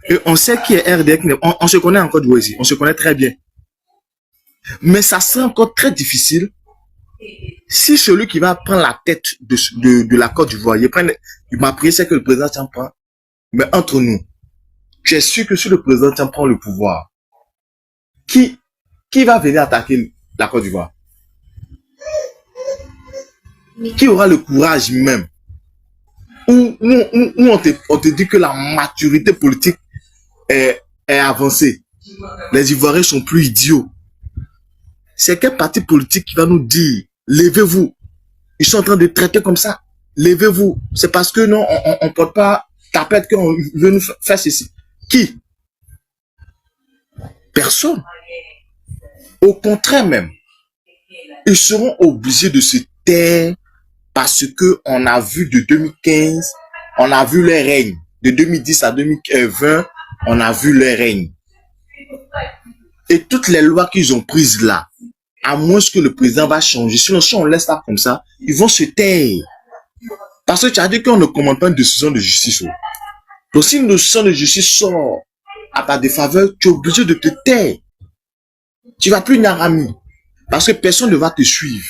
Et on sait qui est RDR, on se connaît encore du ici, on se connaît très bien. Mais ça sera encore très difficile si celui qui va prendre la tête de la Côte d'Ivoire, il m'a pris, c'est que le président Tian prend. Mais entre nous, tu es sûr que si le président Tian prend le pouvoir, qui va venir attaquer la Côte d'Ivoire? Qui aura le courage même? Ou on te dit que la maturité politique est avancée. Les Ivoiriens sont plus idiots. C'est quel parti politique qui va nous dire, levez-vous. Ils sont en train de traiter comme ça. Levez-vous. C'est parce que non, on ne porte pas tapette qu'on veut nous faire ceci. Qui? Personne. Au contraire même, ils seront obligés de se taire parce que on a vu de 2015, on a vu leur règne. De 2010 à 2020, on a vu leur règne. Et toutes les lois qu'ils ont prises là, à moins que le président va changer, sinon si on laisse ça comme ça, ils vont se taire. Parce que tu as dit qu'on ne commande pas une décision de justice. Donc si une décision de justice sort à ta défaveur, tu es obligé de te taire. Tu vas plus Narami. Parce que personne ne va te suivre.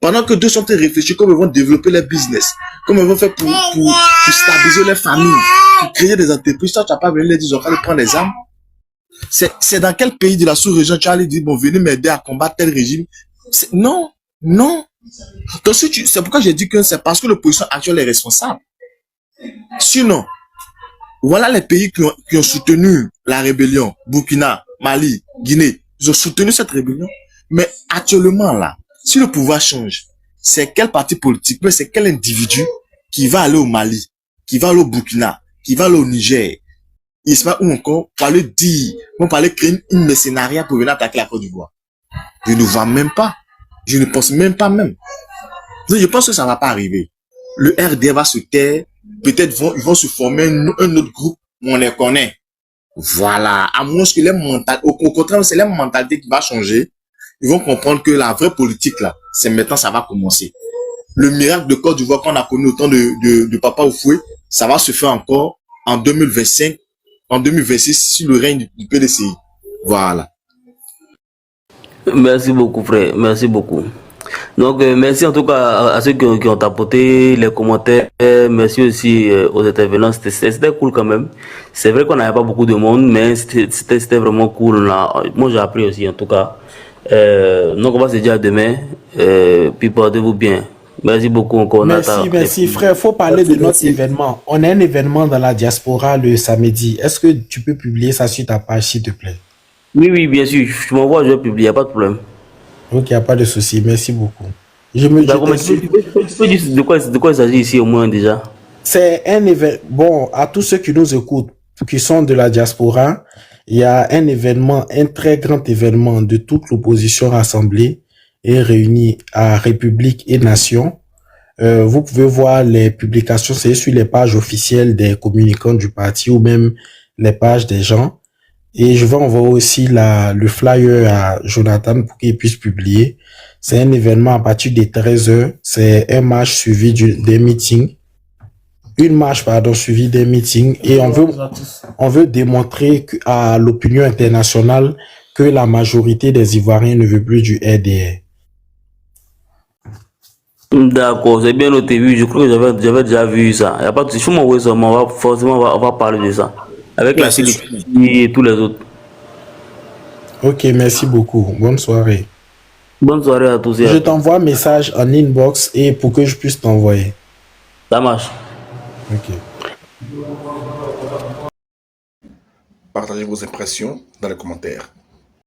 Pendant que d'autres sont en train de réfléchir comment ils vont développer leur business, comment ils vont faire pour stabiliser leur famille, pour créer des entreprises. Toi, tu n'as pas venu leur dire, on va prendre des armes. C'est dans quel pays de la sous-région tu allais dire, bon, venez m'aider à combattre tel régime? Non, non. Donc, c'est pourquoi j'ai dit que c'est parce que l'opposition actuelle est responsable. Sinon, voilà les pays qui ont soutenu la rébellion. Burkina, Mali, Guinée. Ils ont soutenu cette rébellion. Mais actuellement, là, si le pouvoir change, c'est quel parti politique, mais c'est quel individu qui va aller au Mali, qui va aller au Burkina, qui va aller au Niger, il se va où encore, pour aller dire, pour aller créer une mercenariat pour venir attaquer la Côte d'Ivoire. Je ne vois même pas. Je ne pense même pas même. Donc, je pense que ça ne va pas arriver. Le RD va se taire. Peut-être ils vont se former un autre groupe où on les connaît. Voilà. À moins que les mentalités, au contraire, c'est la mentalité qui va changer. Ils vont comprendre que la vraie politique, là, c'est maintenant, ça va commencer. Le miracle de Côte d'Ivoire qu'on a connu au temps de Papa Oufoué, ça va se faire encore en 2025, en 2026, sur le règne du PDCI. Voilà.
Merci beaucoup, frère. Merci beaucoup. Donc, merci en tout cas à ceux qui ont apporté les commentaires. Merci aussi aux intervenants. C'était cool quand même. C'est vrai qu'on n'avait pas beaucoup de monde, mais c'était vraiment cool. Là. Moi, j'ai appris aussi en tout cas. Donc, on va se dire à demain. Puis portez-vous bien. Merci beaucoup encore.
Merci frère. Faut parler de notre événement. On a un événement dans la diaspora le samedi. Est-ce que tu peux publier ça sur ta page, s'il te plaît?
Oui, bien sûr. Tu m'envoies, je vais publier. Il n'y a pas de problème.
Ok, il n'y a pas de souci. Merci beaucoup.
D'accord, mais tu peux dire de quoi il s'agit ici au moins déjà?
C'est un événement. Bon, à tous ceux qui nous écoutent, qui sont de la diaspora, il y a un événement, un très grand événement de toute l'opposition rassemblée et réunie à République et Nation. Vous pouvez voir les publications, c'est sur les pages officielles des communicants du parti ou même les pages des gens. Et je vais envoyer aussi le flyer à Jonathan pour qu'il puisse publier. C'est un événement à partir des 13h. C'est un marche suivi des meetings. Une marche, pardon, suivie des meetings. Et on veut démontrer à l'opinion internationale que la majorité des Ivoiriens ne veut plus du RDR.
D'accord, c'est bien noté. Oui, je crois que j'avais déjà vu ça. Il n'y a pas de souci. Moi, on va parler de ça. Avec la Philippine et tous les autres.
Ok, merci beaucoup. Bonne soirée.
Bonne soirée à tous.
Je t'envoie un message en inbox et pour que je puisse t'envoyer.
Ça marche.
Ok.
Partagez vos impressions dans les commentaires.